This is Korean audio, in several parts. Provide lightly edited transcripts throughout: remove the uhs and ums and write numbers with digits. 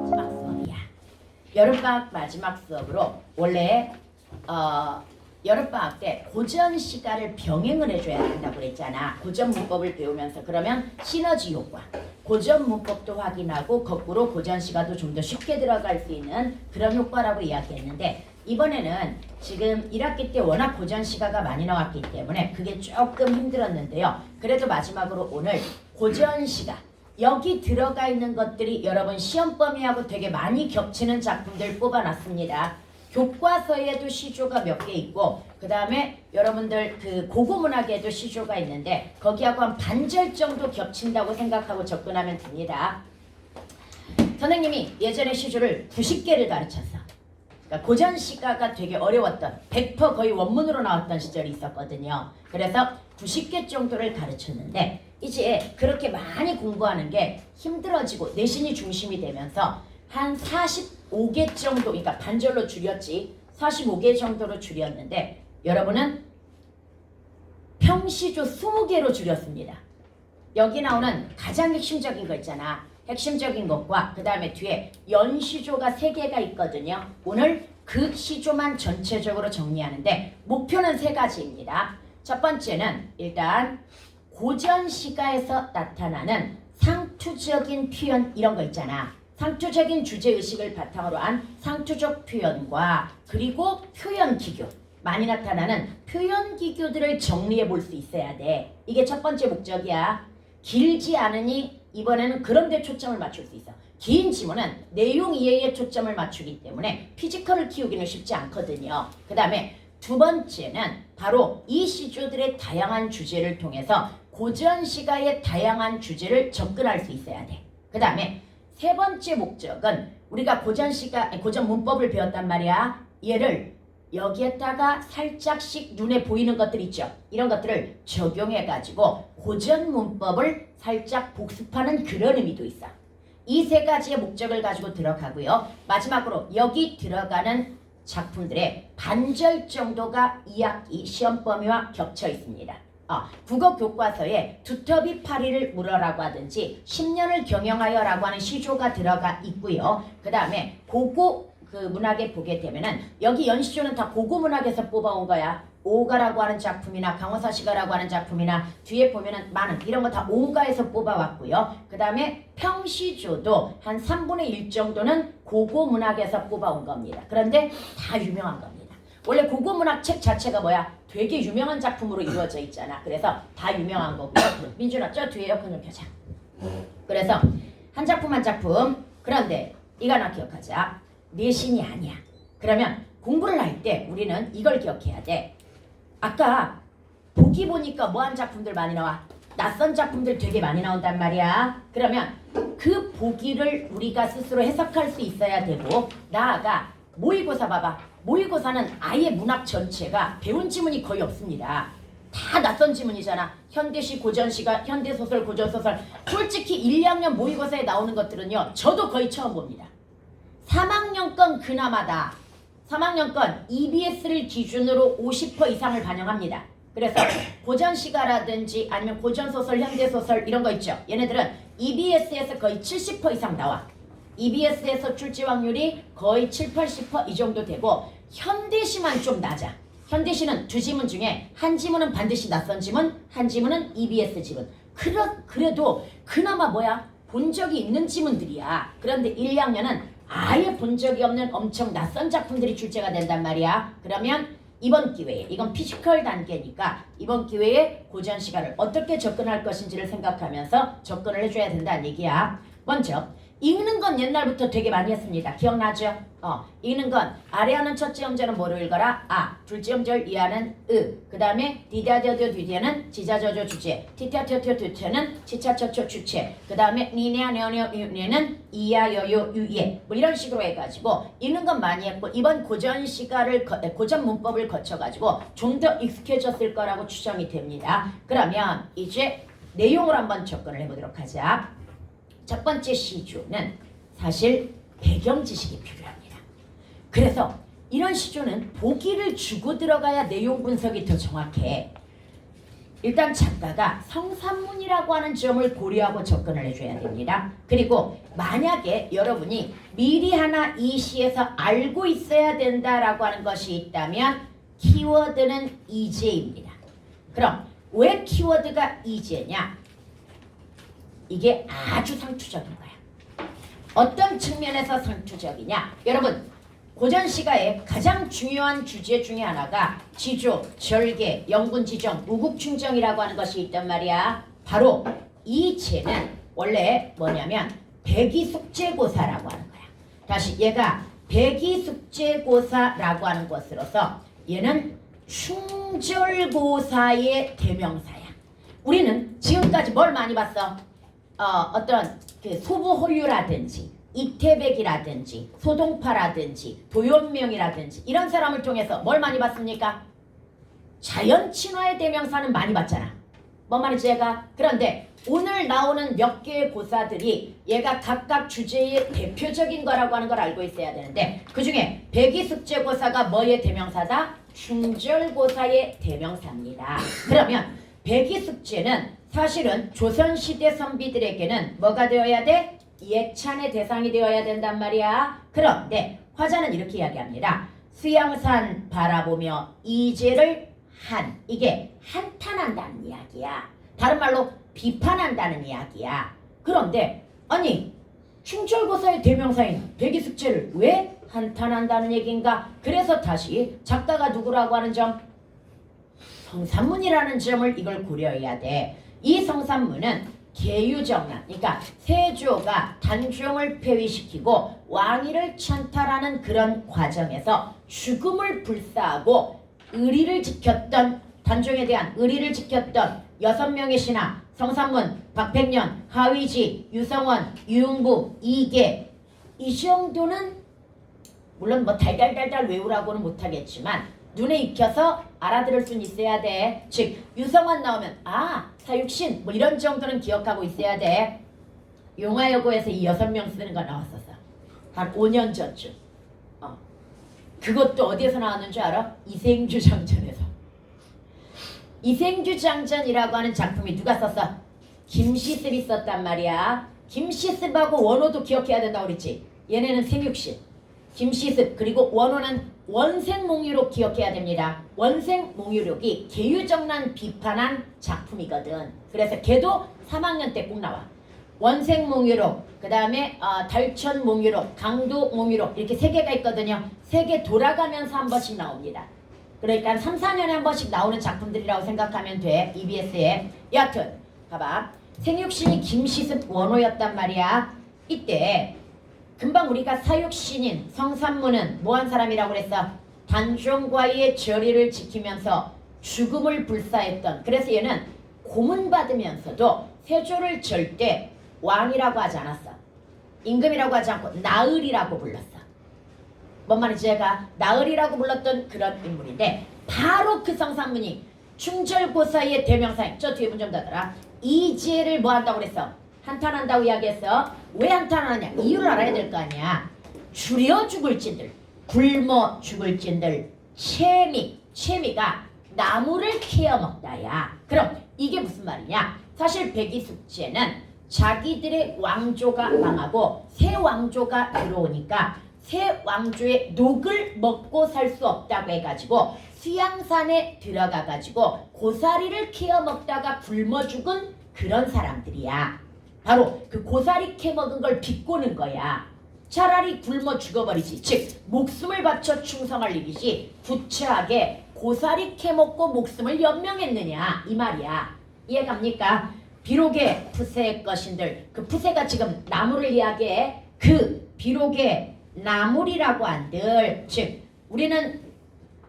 마지막 수업이야. 여름방학 마지막 수업으로 원래 여름방학 때 고전 시가를 병행을 해줘야 한다고 그랬잖아. 고전 문법을 배우면서 그러면 시너지 효과, 고전 문법도 확인하고 거꾸로 고전 시가도 좀 더 쉽게 들어갈 수 있는 그런 효과라고 이야기했는데, 이번에는 지금 1학기 때 워낙 고전 시가가 많이 나왔기 때문에 그게 조금 힘들었는데요. 그래도 마지막으로 오늘 고전 시가 여기 들어가 있는 것들이 여러분 시험 범위하고 되게 많이 겹치는 작품들 뽑아놨습니다. 교과서에도 시조가 몇 개 있고, 그 다음에 여러분들 그 고고문학에도 시조가 있는데 거기하고 한 반절 정도 겹친다고 생각하고 접근하면 됩니다. 선생님이 예전에 시조를 90개를 가르쳤어. 그러니까 고전 시가가 되게 어려웠던 100% 거의 원문으로 나왔던 시절이 있었거든요. 그래서 90개 정도를 가르쳤는데 이제 그렇게 많이 공부하는 게 힘들어지고 내신이 중심이 되면서 한 45개 정도, 그러니까 반절로 줄였지, 45개 정도로 줄였는데 여러분은 평시조 20개로 줄였습니다. 여기 나오는 가장 핵심적인 거 있잖아. 핵심적인 것과 그 다음에 뒤에 연시조가 3개가 있거든요. 오늘 그 시조만 전체적으로 정리하는데 목표는 3가지입니다. 첫 번째는 일단 고전 시가에서 나타나는 상투적인 표현, 이런 거 있잖아. 상투적인 주제의식을 바탕으로 한 상투적 표현과 그리고 표현 기교, 많이 나타나는 표현 기교들을 정리해 볼 수 있어야 돼. 이게 첫 번째 목적이야. 길지 않으니 이번에는 그런 데 초점을 맞출 수 있어. 긴 지문은 내용 이해에 초점을 맞추기 때문에 피지컬을 키우기는 쉽지 않거든요. 그 다음에 두 번째는 바로 이 시조들의 다양한 주제를 통해서 고전 시가의 다양한 주제를 접근할 수 있어야 돼. 그 다음에 세 번째 목적은 우리가 고전 문법을 배웠단 말이야. 얘를 여기에다가 살짝씩 눈에 보이는 것들 있죠. 이런 것들을 적용해가지고 고전 문법을 살짝 복습하는 그런 의미도 있어. 이 3가지의 목적을 가지고 들어가고요. 마지막으로 여기 들어가는 작품들의 반절 정도가 2학기 시험 범위와 겹쳐 있습니다. 국어 교과서에 두터비 파리를 물어라고 하든지 10년을 경영하여라고 하는 시조가 들어가 있고요. 그 다음에 고고 문학에 보게 되면은 여기 연시조는 다 고고 문학에서 뽑아온 거야. 오가라고 하는 작품이나 강호사 시가라고 하는 작품이나 뒤에 보면은 많은 이런 거 다 오가에서 뽑아왔고요. 그 다음에 평시조도 한 3분의 1 정도는 고고 문학에서 뽑아온 겁니다. 그런데 다 유명한 겁니다. 원래 고고 문학 책 자체가 뭐야? 되게 유명한 작품으로 이루어져 있잖아. 그래서 다 유명한 거고요. 민준아, 저 뒤에 에어컨 좀 켜자. 그래서 한 작품 한 작품. 그런데 이거 하나 기억하자. 내신이 아니야. 그러면 공부를 할 때 우리는 이걸 기억해야 돼. 아까 보기 보니까 뭐한 작품들 많이 나와? 낯선 작품들 되게 많이 나온단 말이야. 그러면 그 보기를 우리가 스스로 해석할 수 있어야 되고, 나아가 모의고사 봐봐. 모의고사는 아예 문학 전체가 배운 지문이 거의 없습니다. 다 낯선 지문이잖아. 현대시, 고전시가, 현대소설, 고전소설. 솔직히 1, 2학년 모의고사에 나오는 것들은요, 저도 거의 처음 봅니다. 3학년 건 그나마다 3학년 건 EBS를 기준으로 50% 이상을 반영합니다. 그래서 고전시가라든지 아니면 고전소설, 현대소설 이런 거 있죠. 얘네들은 EBS에서 거의 70% 이상 나와. EBS에서 출제 확률이 거의 7, 80% 이 정도 되고, 현대시만 좀 낮아. 현대시는 2지문 중에 한 지문은 반드시 낯선 지문, 한 지문은 EBS 지문. 그래도 그나마 뭐야? 본 적이 있는 지문들이야. 그런데 1, 2학년은 아예 본 적이 없는 엄청 낯선 작품들이 출제가 된단 말이야. 그러면 이번 기회에, 이건 피지컬 단계니까 이번 기회에 고전 시가를 어떻게 접근할 것인지를 생각하면서 접근을 해줘야 된다는 얘기야. 먼저 읽는 건 옛날부터 되게 많이 했습니다. 기억나죠? 읽는 건 아래 하는 첫째 음절은 뭐로 읽어라? 아. 둘째 음절 이하는 으. 그 다음에 디다저저 뒤에는 지자저저 주체. 티타터터 뒤에는 치차처처 주체. 그 다음에 니네야 네어네어 유네는 이야 여요 유예. 뭐 이런 식으로 해가지고 읽는 건 많이 했고, 이번 고전 시가를 고전 문법을 거쳐가지고 좀 더 익숙해졌을 거라고 추정이 됩니다. 그러면 이제 내용을 한번 접근을 해보도록 하자. 첫 번째 시조는 사실 배경 지식이 필요합니다. 그래서 이런 시조는 보기를 주고 들어가야 내용 분석이 더 정확해. 일단 작가가 성산문이라고 하는 점을 고려하고 접근을 해줘야 됩니다. 그리고 만약에 여러분이 미리 하나 이 시에서 알고 있어야 된다라고 하는 것이 있다면 키워드는 이제입니다. 그럼 왜 키워드가 이제냐? 이게 아주 상투적인 거야. 어떤 측면에서 상투적이냐? 여러분 고전 시가의 가장 중요한 주제 중에 하나가 지조, 절개, 영분지정, 우국충정이라고 하는 것이 있단 말이야. 바로 이 제는 원래 뭐냐면 백이숙제고사라고 하는 거야. 다시 얘가 백이숙제고사라고 하는 것으로서 얘는 충절고사의 대명사야. 우리는 지금까지 뭘 많이 봤어? 어떤 그 소부홀류라든지 이태백이라든지 소동파라든지 도연명이라든지 이런 사람을 통해서 뭘 많이 봤습니까? 자연친화의 대명사는 많이 봤잖아. 뭔 말인지 얘가? 그런데 오늘 나오는 몇 개의 고사들이 얘가 각각 주제의 대표적인 거라고 하는 걸 알고 있어야 되는데 그 중에 백이숙제고사가 뭐의 대명사다? 충절고사의 대명사입니다. 그러면 백이숙제는 사실은 조선시대 선비들에게는 뭐가 되어야 돼? 예찬의 대상이 되어야 된단 말이야. 그런데 화자는 이렇게 이야기합니다. 수양산 바라보며 이제를 이게 한탄한다는 이야기야. 다른 말로 비판한다는 이야기야. 그런데 아니 충절고사의 대명사인 백이숙제를 왜 한탄한다는 얘기인가? 그래서 다시 작가가 누구라고 하는 점? 성산문이라는 점을 이걸 고려해야 돼. 이 성산문은 계유정난, 그러니까 세조가 단종을 폐위시키고 왕위를 찬탈하는 그런 과정에서 죽음을 불사하고 의리를 지켰던 단종에 대한 의리를 지켰던 6명의 신하 성산문, 박백년, 하위지, 유성원, 유흥부, 이계 이 정도는 물론 뭐 달달달달 외우라고는 못하겠지만 눈에 익혀서 알아들을 수는 있어야 돼. 즉 유성원 나오면 사육신 뭐 이런 정도는 기억하고 있어야 돼. 용화여고에서 이 6명 쓰는 거 나왔었어. 한 5년 전쯤. 그것도 어디에서 나왔는 줄 알아? 이생주장전에서. 이생주장전이라고 하는 작품이 누가 썼어? 김시습이 썼단 말이야. 김시습하고 원호도 기억해야 된다고 그랬지. 얘네는 생육신. 김시습 그리고 원호는 원생몽유록 기억해야 됩니다. 원생몽유록이 계유정난 비판한 작품이거든. 그래서 걔도 3학년 때 꼭 나와. 원생몽유록, 그 다음에 달천몽유록, 강도몽유록 이렇게 3개가 있거든요. 3개 돌아가면서 한 번씩 나옵니다. 그러니까 3, 4년에 한 번씩 나오는 작품들이라고 생각하면 돼. EBS에. 여하튼 봐봐. 생육신이 김시습 원호였단 말이야. 이때 금방 우리가 사육신인 성산문은 뭐한 사람이라고 그랬어? 단종과의 절의를 지키면서 죽음을 불사했던. 그래서 얘는 고문받으면서도 세조를 절대 왕이라고 하지 않았어. 임금이라고 하지 않고 나으리라고 불렀어. 뭔 말인지 제가 나으리라고 불렀던 그런 인물인데 바로 그 성산문이 충절고사의 대명사인 저 뒤에 문 좀 닫아라. 이지혜를 뭐 한다고 그랬어? 한탄한다고 이야기했어. 왜 한탄하느냐? 이유를 알아야 될 거 아니야. 줄여 죽을 찐들, 굶어 죽을 찐들, 채미가 나무를 캐어 먹다야. 그럼 이게 무슨 말이냐? 사실 백이숙제는 자기들의 왕조가 망하고 새 왕조가 들어오니까 새 왕조의 녹을 먹고 살 수 없다고 해가지고 수양산에 들어가가지고 고사리를 캐어 먹다가 굶어 죽은 그런 사람들이야. 바로 그 고사리 캐먹은 걸 비꼬는 거야. 차라리 굶어 죽어버리지. 즉 목숨을 바쳐 충성할 일이지 부차하게 고사리 캐먹고 목숨을 연명했느냐 이 말이야. 이해갑니까? 비록의 푸세의 것인들, 그 푸세가 지금 나무를 이야기해. 그 비록의 나물이라고 한들, 즉 우리는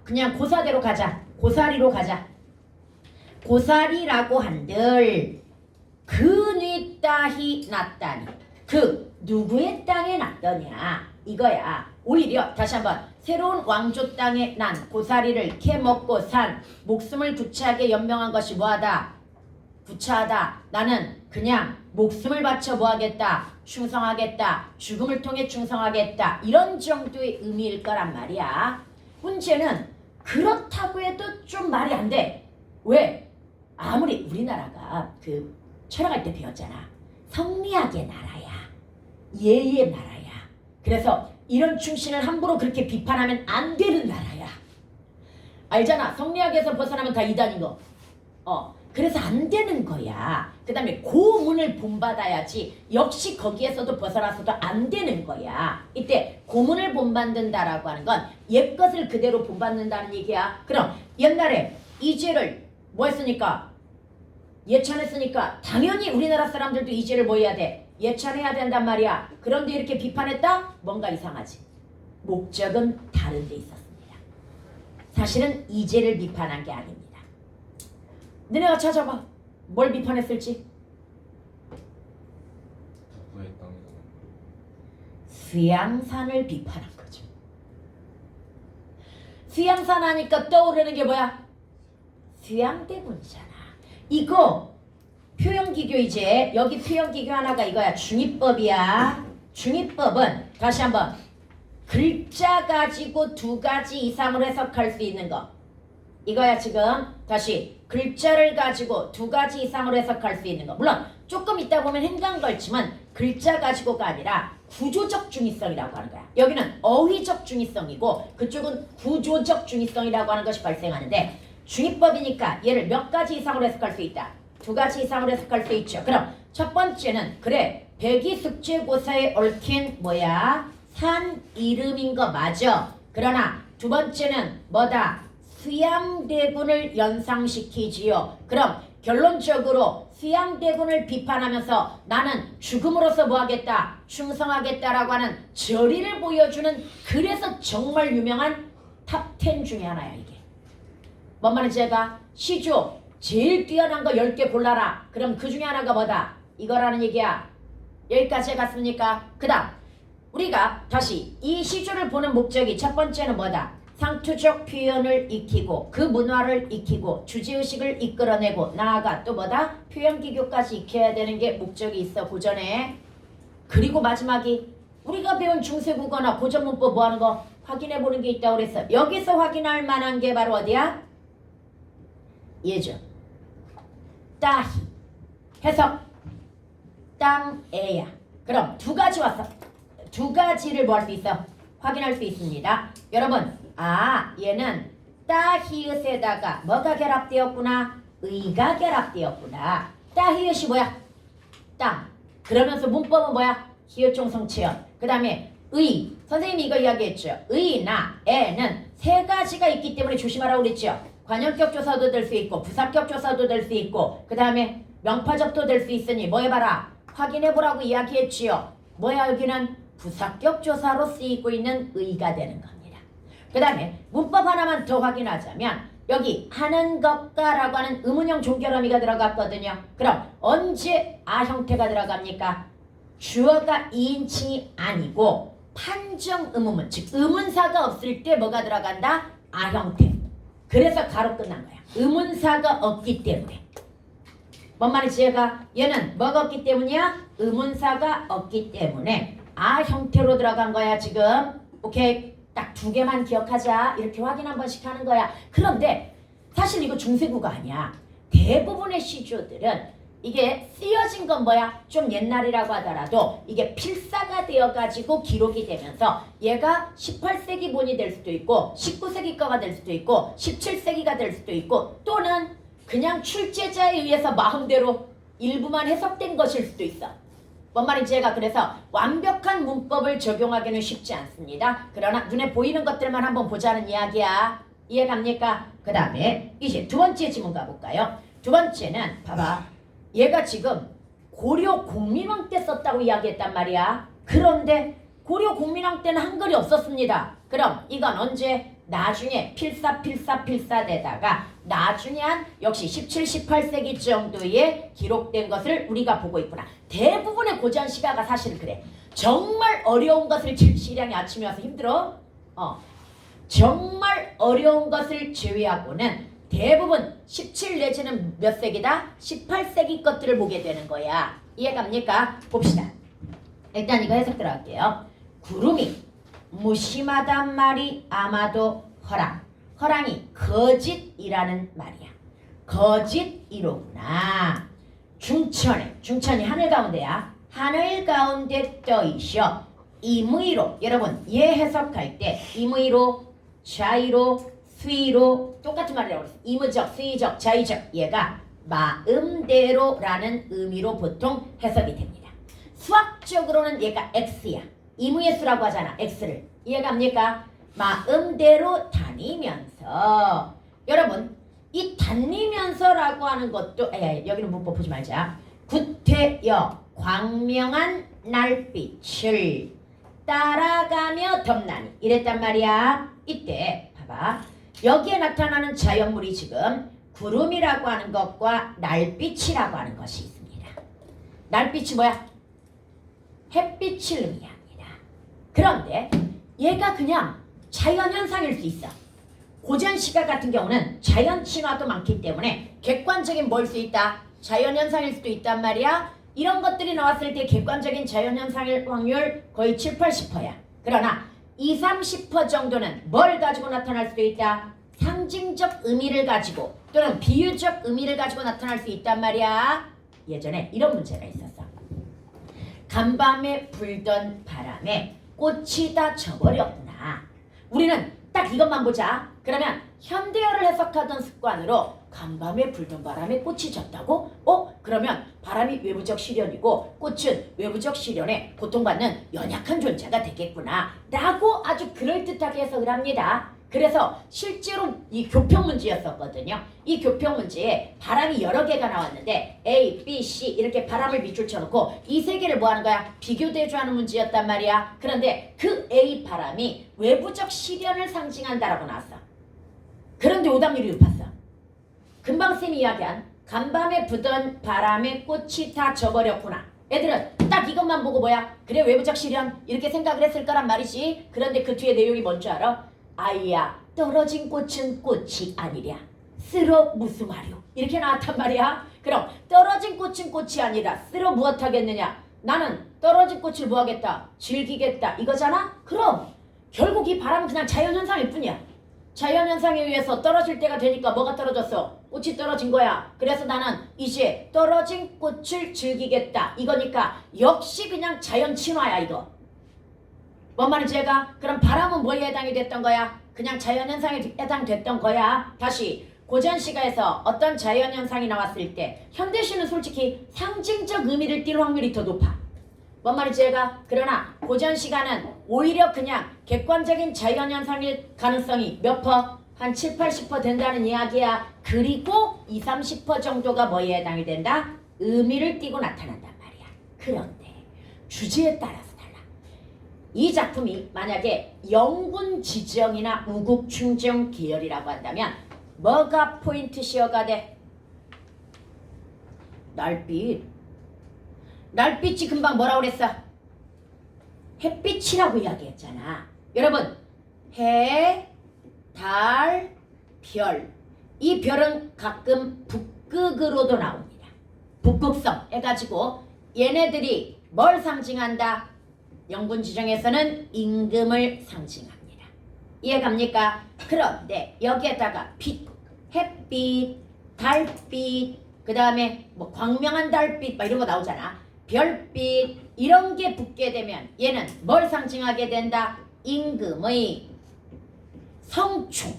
그냥 고사대로 가자. 고사리로 가자. 고사리라고 한들 그네 따히 났다니. 그 누구의 땅에 났더냐 이거야. 오히려 다시 한번 새로운 왕조 땅에 난 고사리를 캐먹고 산 목숨을 부차하게 연명한 것이 뭐하다? 부차하다. 나는 그냥 목숨을 바쳐 뭐하겠다? 충성하겠다. 죽음을 통해 충성하겠다. 이런 정도의 의미일 거란 말이야. 문제는 그렇다고 해도 좀 말이 안 돼. 왜? 아무리 우리나라가 그 철학할 때 배웠잖아. 성리학의 나라야. 예의 나라야. 그래서 이런 충신을 함부로 그렇게 비판하면 안 되는 나라야. 알잖아. 성리학에서 벗어나면 다 이단인 거. 그래서 안 되는 거야. 그 다음에 고문을 본받아야지. 역시 거기에서도 벗어나서도 안 되는 거야. 이때 고문을 본받는다라고 하는 건 옛것을 그대로 본받는다는 얘기야. 그럼 옛날에 이죄를 뭐 했으니까? 예찬했으니까 당연히 우리나라 사람들도 이죄를 뭐 해야 돼? 예찬해야 된단 말이야. 그런데 이렇게 비판했다? 뭔가 이상하지. 목적은 다른 데 있었습니다. 사실은 이죄를 비판한 게 아닙니다. 너네가 찾아봐. 뭘 비판했을지. 누구의 땅이다. 수양산을 비판한 거죠. 수양산 하니까 떠오르는 게 뭐야? 수양대군이잖아. 이거 표현기교 이제 여기 표현기교 하나가 이거야. 중이법이야. 중이법은 다시 한번 글자 가지고 두 가지 이상으로 해석할 수 있는 거. 이거야 지금. 다시 글자를 가지고 두 가지 이상으로 해석할 수 있는 거. 물론 조금 있다 보면 행간 걸치면 글자 가지고가 아니라 구조적 중의성이라고 하는 거야. 여기는 어휘적 중의성이고 그쪽은 구조적 중의성이라고 하는 것이 발생하는데 중의법이니까 얘를 몇 가지 이상으로 해석할 수 있다. 두 가지 이상으로 해석할 수 있죠. 그럼 첫 번째는 그래 백이숙제고사에 얽힌 뭐야? 산 이름인 거 맞아. 그러나 두 번째는 뭐다? 수양대군을 연상시키지요. 그럼 결론적으로 수양대군을 비판하면서 나는 죽음으로써 뭐하겠다? 충성하겠다라고 하는 절의를 보여주는 그래서 정말 유명한 탑10 중에 하나야 이게. 뭔 말인지 제가 시조 제일 뛰어난 거 10개 골라라. 그럼 그 중에 하나가 뭐다? 이거라는 얘기야. 여기까지 해갔습니까? 그 다음 우리가 다시 이 시조를 보는 목적이 첫 번째는 뭐다? 상투적 표현을 익히고 그 문화를 익히고 주제의식을 이끌어내고 나아가 또 뭐다? 표현기교까지 익혀야 되는 게 목적이 있어 고전에. 그리고 마지막이 우리가 배운 중세국어나 고전문법 뭐하는 거 확인해보는 게 있다고 그랬어. 여기서 확인할 만한 게 바로 어디야? 예죠. 따히 해석 땅에야. 그럼 두 가지 왔어. 두 가지를 뭐 할 수 있어? 확인할 수 있습니다. 여러분 얘는 따히읗에다가 뭐가 결합되었구나? 의가 결합되었구나. 따히읗이 뭐야? 땅. 그러면서 문법은 뭐야? 히읗종성체현. 그 다음에 의. 선생님이 이거 이야기했죠. 의나 에는 세 가지가 있기 때문에 조심하라고 그랬죠. 관형격 조사도 될 수 있고 부사격 조사도 될 수 있고 그 다음에 명파적도 될 수 있으니 뭐 해봐라. 확인해보라고 이야기했지요. 뭐야 여기는 부사격 조사로 쓰이고 있는 의가 되는 겁니다. 그 다음에 문법 하나만 더 확인하자면 여기 하는 것가라고 하는 의문형 종결어미가 들어갔거든요. 그럼 언제 아 형태가 들어갑니까? 주어가 2인칭이 아니고 판정 의문문 즉 의문사가 없을 때 뭐가 들어간다? 아 형태. 그래서 가로 끝난 거야. 의문사가 없기 때문에. 뭔 말인지 얘가 얘는 뭐가 없기 때문이야? 의문사가 없기 때문에 아 형태로 들어간 거야 지금. 오케이. 딱 두 개만 기억하자. 이렇게 확인 한 번씩 하는 거야. 그런데 사실 이거 중세국어 아니야. 대부분의 시조들은 이게 쓰여진 건 뭐야? 좀 옛날이라고 하더라도 이게 필사가 되어가지고 기록이 되면서 얘가 18세기 본이 될 수도 있고 19세기 거가 될 수도 있고 17세기가 될 수도 있고 또는 그냥 출제자에 의해서 마음대로 일부만 해석된 것일 수도 있어. 뭔 말인지 제가 그래서 완벽한 문법을 적용하기는 쉽지 않습니다. 그러나 눈에 보이는 것들만 한번 보자는 이야기야. 이해갑니까? 그 다음에 이제 두 번째 지문 가볼까요? 두 번째는 봐봐. 얘가 지금 고려 공민왕 때 썼다고 이야기했단 말이야. 그런데 고려 공민왕 때는 한글이 없었습니다. 그럼 이건 언제? 나중에 필사되다가 나중에 한 역시 17, 18세기 정도에 기록된 것을 우리가 보고 있구나. 대부분의 고전 시가가 사실은 그래. 정말 어려운 것을 시량이 아침에 와서 힘들어? 정말 어려운 것을 제외하고는 대부분 17 내지는 몇 세기다? 18세기 것들을 보게 되는 거야. 이해갑니까? 봅시다. 일단 이거 해석 들어갈게요. 구름이 무심하단 말이 아마도 허랑. 허랑이 거짓이라는 말이야. 거짓이로구나. 중천이 하늘 가운데야. 하늘 가운데 떠 있어. 임의로, 여러분 얘 해석할 때 임의로, 자의로, 수의로 똑같은 말이라고 그랬어요. 임의적, 수의적, 자의적. 얘가 마음대로라는 의미로 보통 해석이 됩니다. 수학적으로는 얘가 X야. 임의의 수라고 하잖아. X를. 이해갑니까? 마음대로 다니면서. 여러분 이 다니면서라고 하는 것도 여기는 문법 보지 말자. 구태여 광명한 날빛을 따라가며 덤나니 이랬단 말이야. 이때 봐봐. 여기에 나타나는 자연물이 지금 구름이라고 하는 것과 날빛이라고 하는 것이 있습니다. 날빛이 뭐야? 햇빛을 의미합니다. 그런데 얘가 그냥 자연현상일 수 있어. 고전 시가 같은 경우는 자연 친화도 많기 때문에 객관적인 뭘 수 있다? 자연현상일 수도 있단 말이야. 이런 것들이 나왔을 때 객관적인 자연현상일 확률 거의 7, 80%야. 그러나 2, 30% 정도는 뭘 가지고 나타날 수도 있다? 상징적 의미를 가지고 또는 비유적 의미를 가지고 나타날 수 있단 말이야. 예전에 이런 문제가 있었어. 간밤에 불던 바람에 꽃이 다 져버렸구나. 우리는 딱 이것만 보자. 그러면 현대어를 해석하던 습관으로 간밤에 불던 바람에 꽃이 졌다고? 그러면 바람이 외부적 시련이고 꽃은 외부적 시련에 고통받는 연약한 존재가 되겠구나 라고 아주 그럴듯하게 해석을 합니다. 그래서 실제로 이 교평 문제였었거든요. 이 교평 문제에 바람이 여러 개가 나왔는데 A, B, C 이렇게 바람을 밑줄 쳐놓고 이 세 개를 뭐 하는 거야? 비교 대조하는 문제였단 말이야. 그런데 그 A 바람이 외부적 시련을 상징한다라고 나왔어. 그런데 오답률이 높았어. 금방 쌤이 이야기한 간밤에 부던 바람에 꽃이 다 져버렸구나. 애들은 딱 이것만 보고 뭐야? 그래 외부적 시련 이렇게 생각을 했을 거란 말이지. 그런데 그 뒤에 내용이 뭔지 알아? 아이야 떨어진 꽃은 꽃이 아니랴 쓸어 무슨 말이오 이렇게 나왔단 말이야. 그럼 떨어진 꽃은 꽃이 아니라 쓸어 무엇하겠느냐. 나는 떨어진 꽃을 뭐하겠다? 즐기겠다 이거잖아. 그럼 결국 이 바람은 그냥 자연현상일 뿐이야. 자연현상에 의해서 떨어질 때가 되니까 뭐가 떨어졌어? 꽃이 떨어진 거야. 그래서 나는 이제 떨어진 꽃을 즐기겠다 이거니까 역시 그냥 자연 친화야 이거. 뭔 말인지 제가? 그럼 바람은 뭐에 해당이 됐던 거야? 그냥 자연현상에 해당됐던 거야. 다시 고전시가에서 어떤 자연현상이 나왔을 때 현대시는 솔직히 상징적 의미를 띌 확률이 더 높아. 뭔 말인지 제가? 그러나 고전시가는 오히려 그냥 객관적인 자연현상일 가능성이 몇 퍼? 한 7, 80% 된다는 이야기야. 그리고 2, 30% 정도가 뭐에 해당이 된다? 의미를 띠고 나타난단 말이야. 그런데 주제에 따라서 이 작품이 만약에 영군 지정이나 우국 충정 계열이라고 한다면 뭐가 포인트 시어가 돼? 날빛. 날빛이 금방 뭐라고 그랬어? 햇빛이라고 이야기했잖아. 여러분 해, 달, 별. 이 별은 가끔 북극으로도 나옵니다. 북극성 해가지고 얘네들이 뭘 상징한다? 영군 지정에서는 임금을 상징합니다. 이해갑니까? 그런데 여기에다가 빛, 햇빛, 달빛, 그 다음에 뭐 광명한 달빛 막 이런 거 나오잖아. 별빛 이런 게 붙게 되면 얘는 뭘 상징하게 된다? 임금의 성충.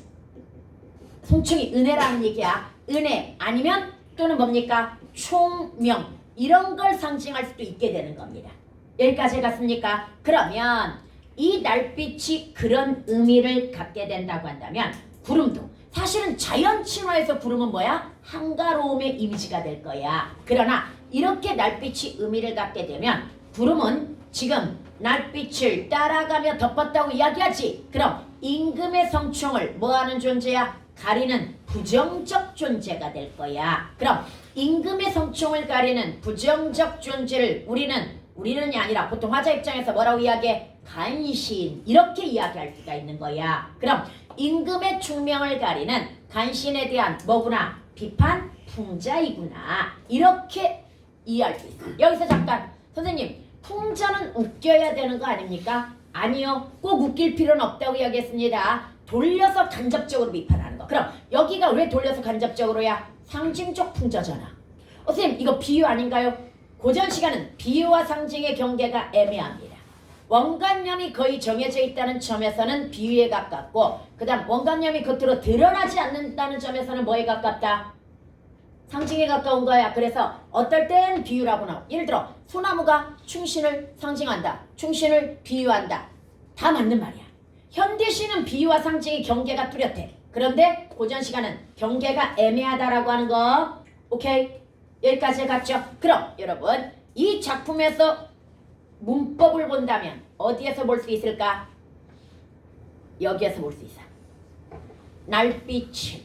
성충이 은혜라는 얘기야. 은혜 아니면 또는 뭡니까? 총명 이런 걸 상징할 수도 있게 되는 겁니다. 여기까지 갔습니까? 그러면 이 날빛이 그런 의미를 갖게 된다고 한다면 구름도 사실은 자연 친화에서 구름은 뭐야? 한가로움의 이미지가 될 거야. 그러나 이렇게 날빛이 의미를 갖게 되면 구름은 지금 날빛을 따라가며 덮었다고 이야기하지. 그럼 임금의 성충을 뭐하는 존재야? 가리는 부정적 존재가 될 거야. 그럼 임금의 성충을 가리는 부정적 존재를 우리는이 아니라 보통 화자 입장에서 뭐라고 이야기해? 간신 이렇게 이야기할 수가 있는 거야. 그럼 임금의 충명을 가리는 간신에 대한 뭐구나? 비판 풍자이구나 이렇게 이해할 수 있어. 여기서 잠깐 선생님 풍자는 웃겨야 되는 거 아닙니까? 아니요 꼭 웃길 필요는 없다고 이야기했습니다. 돌려서 간접적으로 비판하는 거. 그럼 여기가 왜 돌려서 간접적으로야? 상징적 풍자잖아. 선생님 이거 비유 아닌가요? 고전 시간은 비유와 상징의 경계가 애매합니다. 원관념이 거의 정해져 있다는 점에서는 비유에 가깝고 그 다음 원관념이 겉으로 드러나지 않는다는 점에서는 뭐에 가깝다? 상징에 가까운 거야. 그래서 어떨 땐 비유라고 나와. 예를 들어 소나무가 충신을 상징한다. 충신을 비유한다. 다 맞는 말이야. 현대시는 비유와 상징의 경계가 뚜렷해. 그런데 고전 시간은 경계가 애매하다라고 하는 거. 오케이? 여기까지 갔죠? 그럼 여러분 이 작품에서 문법을 본다면 어디에서 볼 수 있을까? 여기에서 볼 수 있어. 날빛.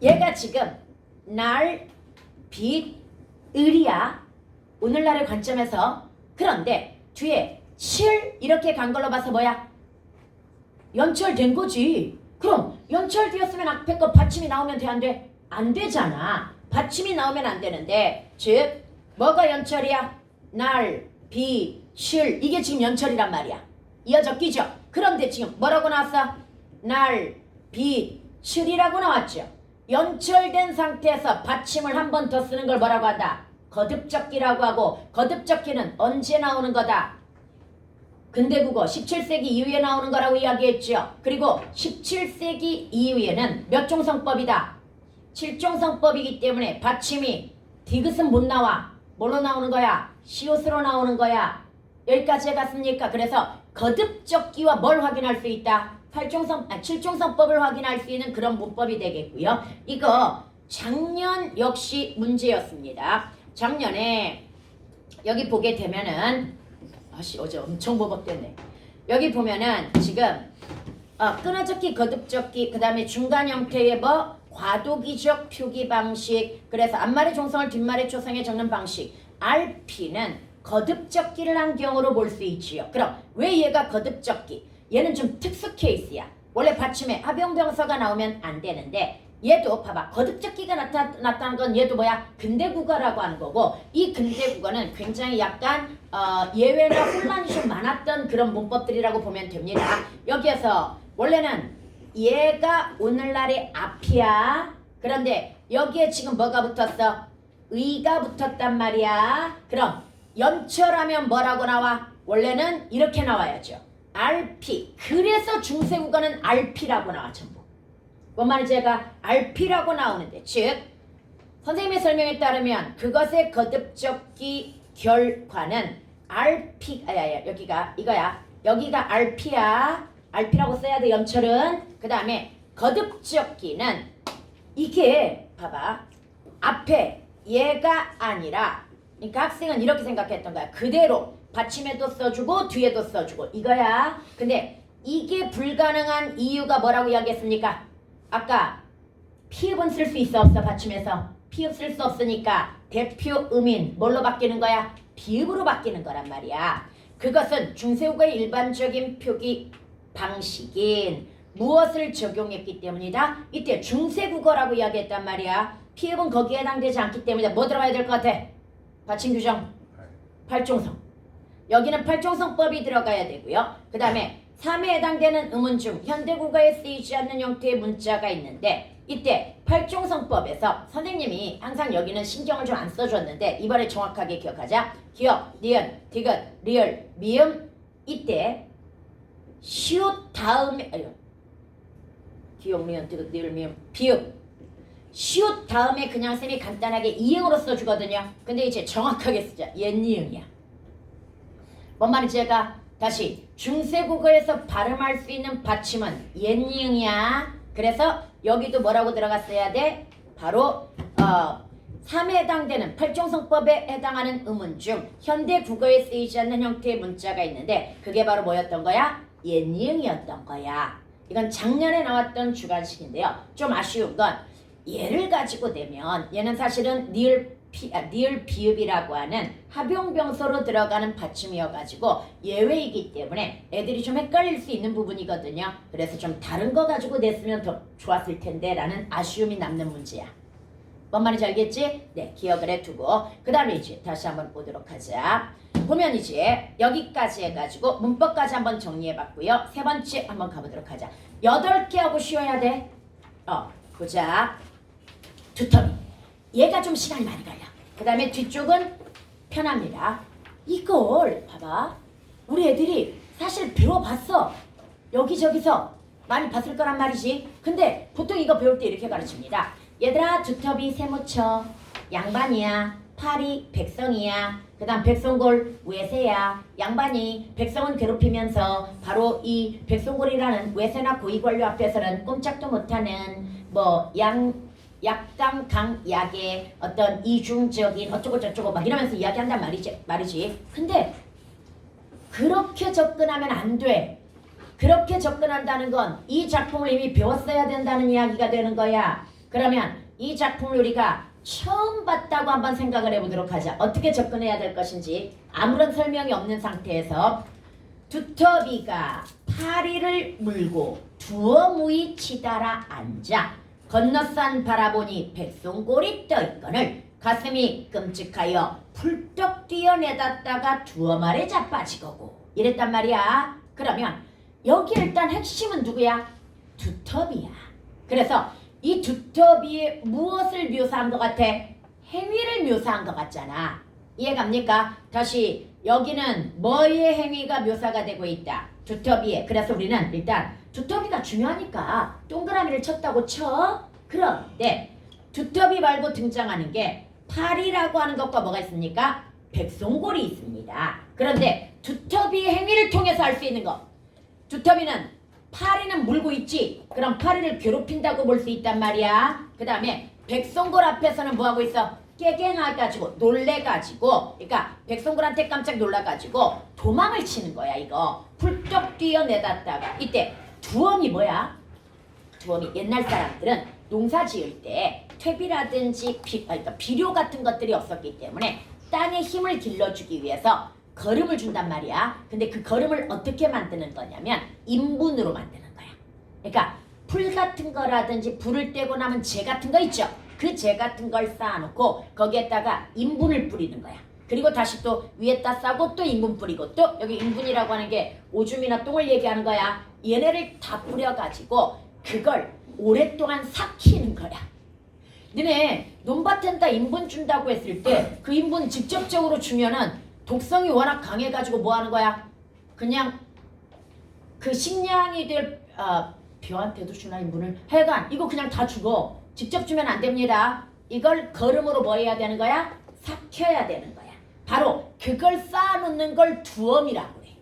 얘가 지금 날, 빛, 을이야. 오늘날의 관점에서. 그런데 뒤에 칠 이렇게 간 걸로 봐서 뭐야? 연철된 거지. 그럼 연철되었으면 앞에 거 받침이 나오면 돼, 안 돼? 안 되잖아. 받침이 나오면 안 되는데 즉 뭐가 연철이야? 날, 빛, 칠 이게 지금 연철이란 말이야. 이어져 끼죠? 그런데 지금 뭐라고 나왔어? 날, 빛, 칠이라고 나왔죠. 연철된 상태에서 받침을 한 번 더 쓰는 걸 뭐라고 한다? 거듭적기라고 하고 거듭적기는 언제 나오는 거다? 근대국어 17세기 이후에 나오는 거라고 이야기했죠. 그리고 17세기 이후에는 몇 종성법이다? 7종성법이기 때문에 받침이 디귿은 못 나와. 뭘로 나오는 거야? 시옷으로 나오는 거야. 여기까지 갔습니까? 그래서 거듭적기와 뭘 확인할 수 있다? 7종성법을 확인할 수 있는 그런 문법이 되겠고요. 이거 작년 역시 문제였습니다. 작년에 여기 보게 되면은 어제 엄청 버벅댔네. 여기 보면은 지금 끊어적기, 거듭적기, 그 다음에 중간 형태의 뭐 과도기적 표기 방식, 그래서 앞말의 종성을 뒷말의 초성에 적는 방식. RP는 거듭적기를 한 경우로 볼 수 있지요. 그럼 왜 얘가 거듭적기? 얘는 좀 특수 케이스야. 원래 받침에 합용병서가 나오면 안 되는데 얘도 봐봐. 거듭적기가 나타난 건 얘도 뭐야? 근대국어라고 하는 거고 이 근대국어는 굉장히 약간 예외나 혼란이 좀 많았던 그런 문법들이라고 보면 됩니다. 여기에서 원래는 얘가 오늘날의 앞이야. 그런데 여기에 지금 뭐가 붙었어? 의가 붙었단 말이야. 그럼 연철하면 뭐라고 나와? 원래는 이렇게 나와야죠. RP. 그래서 중세국어는 RP라고 나와 전부. 뭔 말인지 제가 RP라고 나오는데 즉 선생님의 설명에 따르면 그것의 거듭적기 결과는 RP 여기가 이거야. 여기가 RP야. RP라고 써야 돼. 연철은. 그 다음에 거듭적기는 이게 봐봐. 앞에 얘가 아니라 그러니까 학생은 이렇게 생각했던 거야. 그대로 받침에도 써주고 뒤에도 써주고 이거야. 근데 이게 불가능한 이유가 뭐라고 이야기했습니까? 아까 피읍은 쓸 수 있어 없어? 받침에서 피읍 쓸 수 없으니까 대표 음인 뭘로 바뀌는 거야? 비읍으로 바뀌는 거란 말이야. 그것은 중세국어의 일반적인 표기 방식인 무엇을 적용했기 때문이다? 이때 중세국어라고 이야기했단 말이야. 피읍은 거기에 해당되지 않기 때문에 뭐 들어가야 될 것 같아? 받침 규정 8종성. 여기는 8종성법이 들어가야 되고요. 그 다음에 3에 해당되는 음은 중 현대국어에 쓰이지 않는 형태의 문자가 있는데 이때 8종성법에서 선생님이 항상 여기는 신경을 좀 안 써줬는데 이번에 정확하게 기억하자. 기억, 니은, 디귿, 리을, 미음 이때 시옷 다음에 기억, 니은, 디귿, 리을, 미음, 비읍 시옷 다음에 그냥 쌤이 간단하게 이응으로 써주거든요. 근데 이제 정확하게 쓰자. 옛니응이야. 뭔 말인지 제가 다시 중세국어에서 발음할 수 있는 받침은 옛니응이야. 그래서 여기도 뭐라고 들어갔어야 돼? 바로 3에 해당되는 8종성법에 해당하는 음은 중 현대국어에 쓰이지 않는 형태의 문자가 있는데 그게 바로 뭐였던 거야? 옛니응이었던 거야. 이건 작년에 나왔던 주관식인데요. 좀 아쉬운 건 얘를 가지고 내면 얘는 사실은 니을 비읍이라고 하는 합용병서로 들어가는 받침이어가지고 예외이기 때문에 애들이 좀 헷갈릴 수 있는 부분이거든요. 그래서 좀 다른 거 가지고 냈으면 더 좋았을 텐데 라는 아쉬움이 남는 문제야. 뭔 말인지 알겠지? 네, 기억을 해두고 그 다음에 이제 다시 한번 보도록 하자. 보면 이제 여기까지 해가지고 문법까지 한번 정리해봤고요. 세 번째 한번 가보도록 하자. 8개 하고 쉬어야 돼. 보자. 두터비. 얘가 좀 시간이 많이 걸려. 그 다음에 뒤쪽은 편합니다. 이걸 봐봐. 우리 애들이 사실 배워봤어. 여기저기서 많이 봤을 거란 말이지. 근데 보통 이거 배울 때 이렇게 가르칩니다. 얘들아, 두터비 세모쳐. 양반이야. 파리 백성이야. 그 다음 백성골 외세야. 양반이 백성은 괴롭히면서 바로 이 백성골이라는 외세나 고위관료 앞에서는 꼼짝도 못하는 약당 강약의 어떤 이중적인 어쩌고 저쩌고 막 이러면서 이야기한단 말이지. 근데 그렇게 접근하면 안 돼. 그렇게 접근한다는 건 이 작품을 이미 배웠어야 된다는 이야기가 되는 거야. 그러면 이 작품을 우리가 처음 봤다고 한번 생각을 해보도록 하자. 어떻게 접근해야 될 것인지 아무런 설명이 없는 상태에서 두터비가 파리를 물고 두어무이 치달아 앉아 건너산 바라보니 백송골이 떠있거늘 가슴이 끔찍하여 풀떡 뛰어내das다가 두어 말에 자빠지거고 이랬단 말이야. 그러면 여기 일단 핵심은 누구야? 두터비야. 그래서 이 두터비의 무엇을 묘사한 것 같아? 행위를 묘사한 것 같잖아. 이해갑니까? 다시 여기는 뭐의 행위가 묘사가 되고 있다? 두터비의. 그래서 우리는 일단 두터비가 중요하니까 동그라미를 쳤다고 쳐. 그런데 두터비 말고 등장하는 게 파리라고 하는 것과 뭐가 있습니까? 백송골이 있습니다. 그런데 두터비의 행위를 통해서 할 수 있는 것. 두터비는 파리는 물고 있지. 그럼 파리를 괴롭힌다고 볼 수 있단 말이야. 그 다음에 백송골 앞에서는 뭐하고 있어? 깨갱해가지고 놀래가지고 그러니까 백송골한테 깜짝 놀라가지고 도망을 치는 거야. 이거 훌쩍 뛰어내das다가 이때 두엄이 뭐야? 두엄이 옛날 사람들은 농사 지을 때 퇴비라든지 그러니까 비료 같은 것들이 없었기 때문에 땅에 힘을 길러주기 위해서 거름을 준단 말이야. 근데 그 거름을 어떻게 만드는 거냐면 인분으로 만드는 거야. 그러니까 풀 같은 거라든지 불을 떼고 남은 재 같은 거 있죠. 그 재 같은 걸 쌓아놓고 거기에다가 인분을 뿌리는 거야. 그리고 다시 또 위에다 싸고 또 인분 뿌리고 또 여기 인분이라고 하는 게 오줌이나 똥을 얘기하는 거야. 얘네를 다 뿌려가지고 그걸 오랫동안 삭히는 거야. 너네 논밭에다 인분 준다고 했을 때 그 인분 직접적으로 주면은 독성이 워낙 강해가지고 뭐 하는 거야? 그냥 그 식량이 될 벼한테도 주나 인분을 하여간 이거 그냥 다 죽어. 직접 주면 안 됩니다. 이걸 거름으로 뭐 해야 되는 거야? 삭혀야 되는 거야. 바로 그걸 쌓아놓는 걸 두엄이라고 해.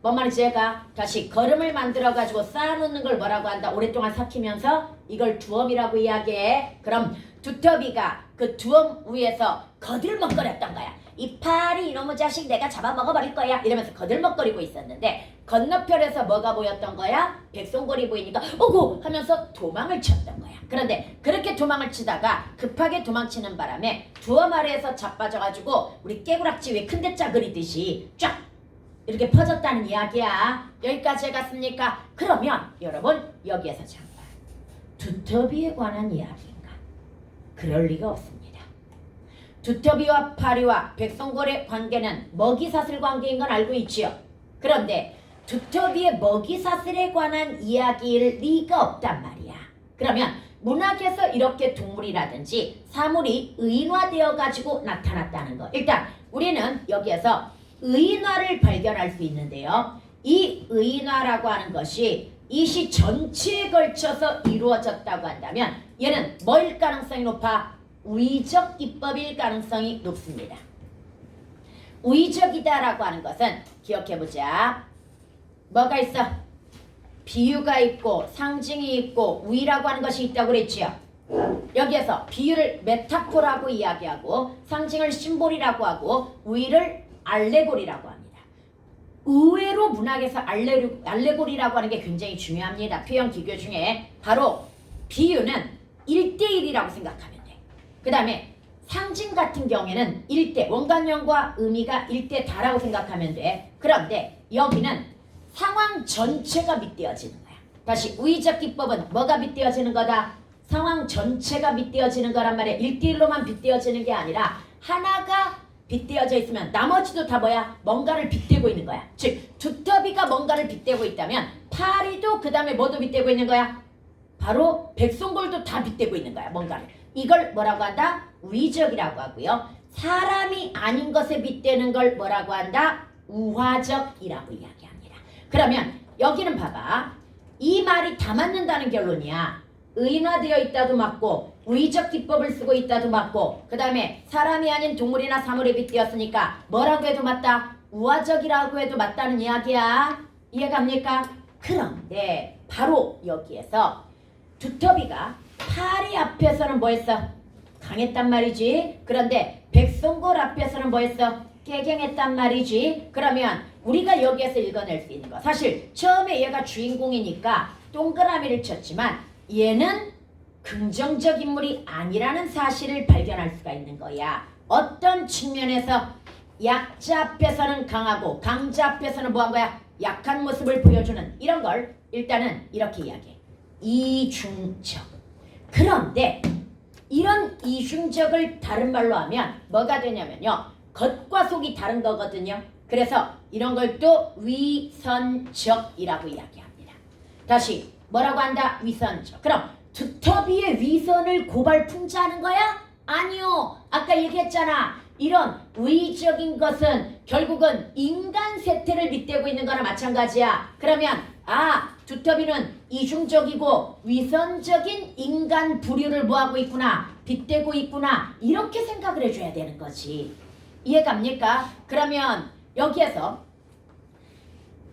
뭔 말인지 제가 다시 거름을 만들어가지고 쌓아놓는 걸 뭐라고 한다? 오랫동안 삭히면서 이걸 두엄이라고 이야기해. 그럼 두터비가 그 두엄 위에서 거들먹거렸던 거야. 이 파리 이놈의 자식 내가 잡아먹어버릴 거야 이러면서 거들먹거리고 있었는데 건너편에서 뭐가 보였던 거야? 백송골이 보이니까 오고 하면서 도망을 쳤던 거야. 그런데 그렇게 도망을 치다가 급하게 도망치는 바람에 두엄 아래에서 자빠져가지고 우리 깨구락지 위에 큰 대자 그리듯이 쫙 이렇게 퍼졌다는 이야기야. 여기까지 해갔습니까? 그러면 여러분 여기에서 잠깐 두터비에 관한 이야기인가? 그럴 리가 없습니다. 두터비와 파리와 백송골의 관계는 먹이사슬 관계인 건 알고 있지요. 그런데 두터비의 먹이사슬에 관한 이야기일 리가 없단 말이야. 그러면 문학에서 이렇게 동물이라든지 사물이 의인화되어 가지고 나타났다는 거. 일단 우리는 여기에서 의인화를 발견할 수 있는데요. 이 의인화라고 하는 것이 이 시 전체에 걸쳐서 이루어졌다고 한다면 얘는 뭐일 가능성이 높아? 우의적 기법일 가능성이 높습니다. 우의적이다라고 하는 것은 기억해보자. 뭐가 있어? 비유가 있고 상징이 있고 우의라고 하는 것이 있다고 그랬지요. 여기에서 비유를 메타포라고 이야기하고 상징을 심볼이라고 하고 우의를 알레고리라고 합니다. 의외로 문학에서 알레고리라고 하는 게 굉장히 중요합니다. 표현 기교 중에 바로 비유는 1대1이라고 생각하면 돼. 그 다음에 상징 같은 경우에는 1대 원관용과 의미가 1대 다라고 생각하면 돼. 그런데 여기는 상황 전체가 밑대어지는 거야. 다시 우의적 기법은 뭐가 밑대어지는 거다? 상황 전체가 밑대어지는 거란 말이야. 1대1로만 빗대어지는 게 아니라 하나가 빗대어져 있으면 나머지도 다 뭐야? 뭔가를 빗대고 있는 거야. 즉 두터비가 뭔가를 빗대고 있다면 파리도 그 다음에 뭐도 빗대고 있는 거야? 바로 백송골도 다 빗대고 있는 거야. 뭔가를. 이걸 뭐라고 한다? 위적이라고 하고요. 사람이 아닌 것에 빗대는 걸 뭐라고 한다? 우화적이라고 이야기합니다. 그러면 여기는 봐봐. 이 말이 다 맞는다는 결론이야. 의인화되어 있다도 맞고 위적 기법을 쓰고 있다도 맞고 그 다음에 사람이 아닌 동물이나 사물에 빗대었으니까 뭐라고 해도 맞다. 우화적이라고 해도 맞다는 이야기야. 이해갑니까? 그런데 바로 여기에서 두터비가 파리 앞에서는 뭐 했어? 강했단 말이지. 그런데 백성골 앞에서는 뭐 했어? 깨갱했단 말이지. 그러면 우리가 여기에서 읽어낼 수 있는 거, 사실 처음에 얘가 주인공이니까 동그라미를 쳤지만 얘는 긍정적 인물이 아니라는 사실을 발견할 수가 있는 거야. 어떤 측면에서 약자 앞에서는 강하고 강자 앞에서는 뭐한 거야? 약한 모습을 보여주는 이런 걸 일단은 이렇게 이야기해. 이중적. 그런데 이런 이중적을 다른 말로 하면 뭐가 되냐면요. 겉과 속이 다른 거거든요. 그래서 이런 걸 또 위선적이라고 이야기합니다. 다시 뭐라고 한다? 위선적. 그럼 두터비의 위선을 고발풍자하는 거야? 아니요. 아까 얘기했잖아. 이런 위적인 것은 결국은 인간 세태를 빗대고 있는 거나 마찬가지야. 그러면 두터비는 이중적이고 위선적인 인간 부류를 뭐하고 있구나? 빗대고 있구나. 이렇게 생각을 해줘야 되는 거지. 이해갑니까? 그러면 여기에서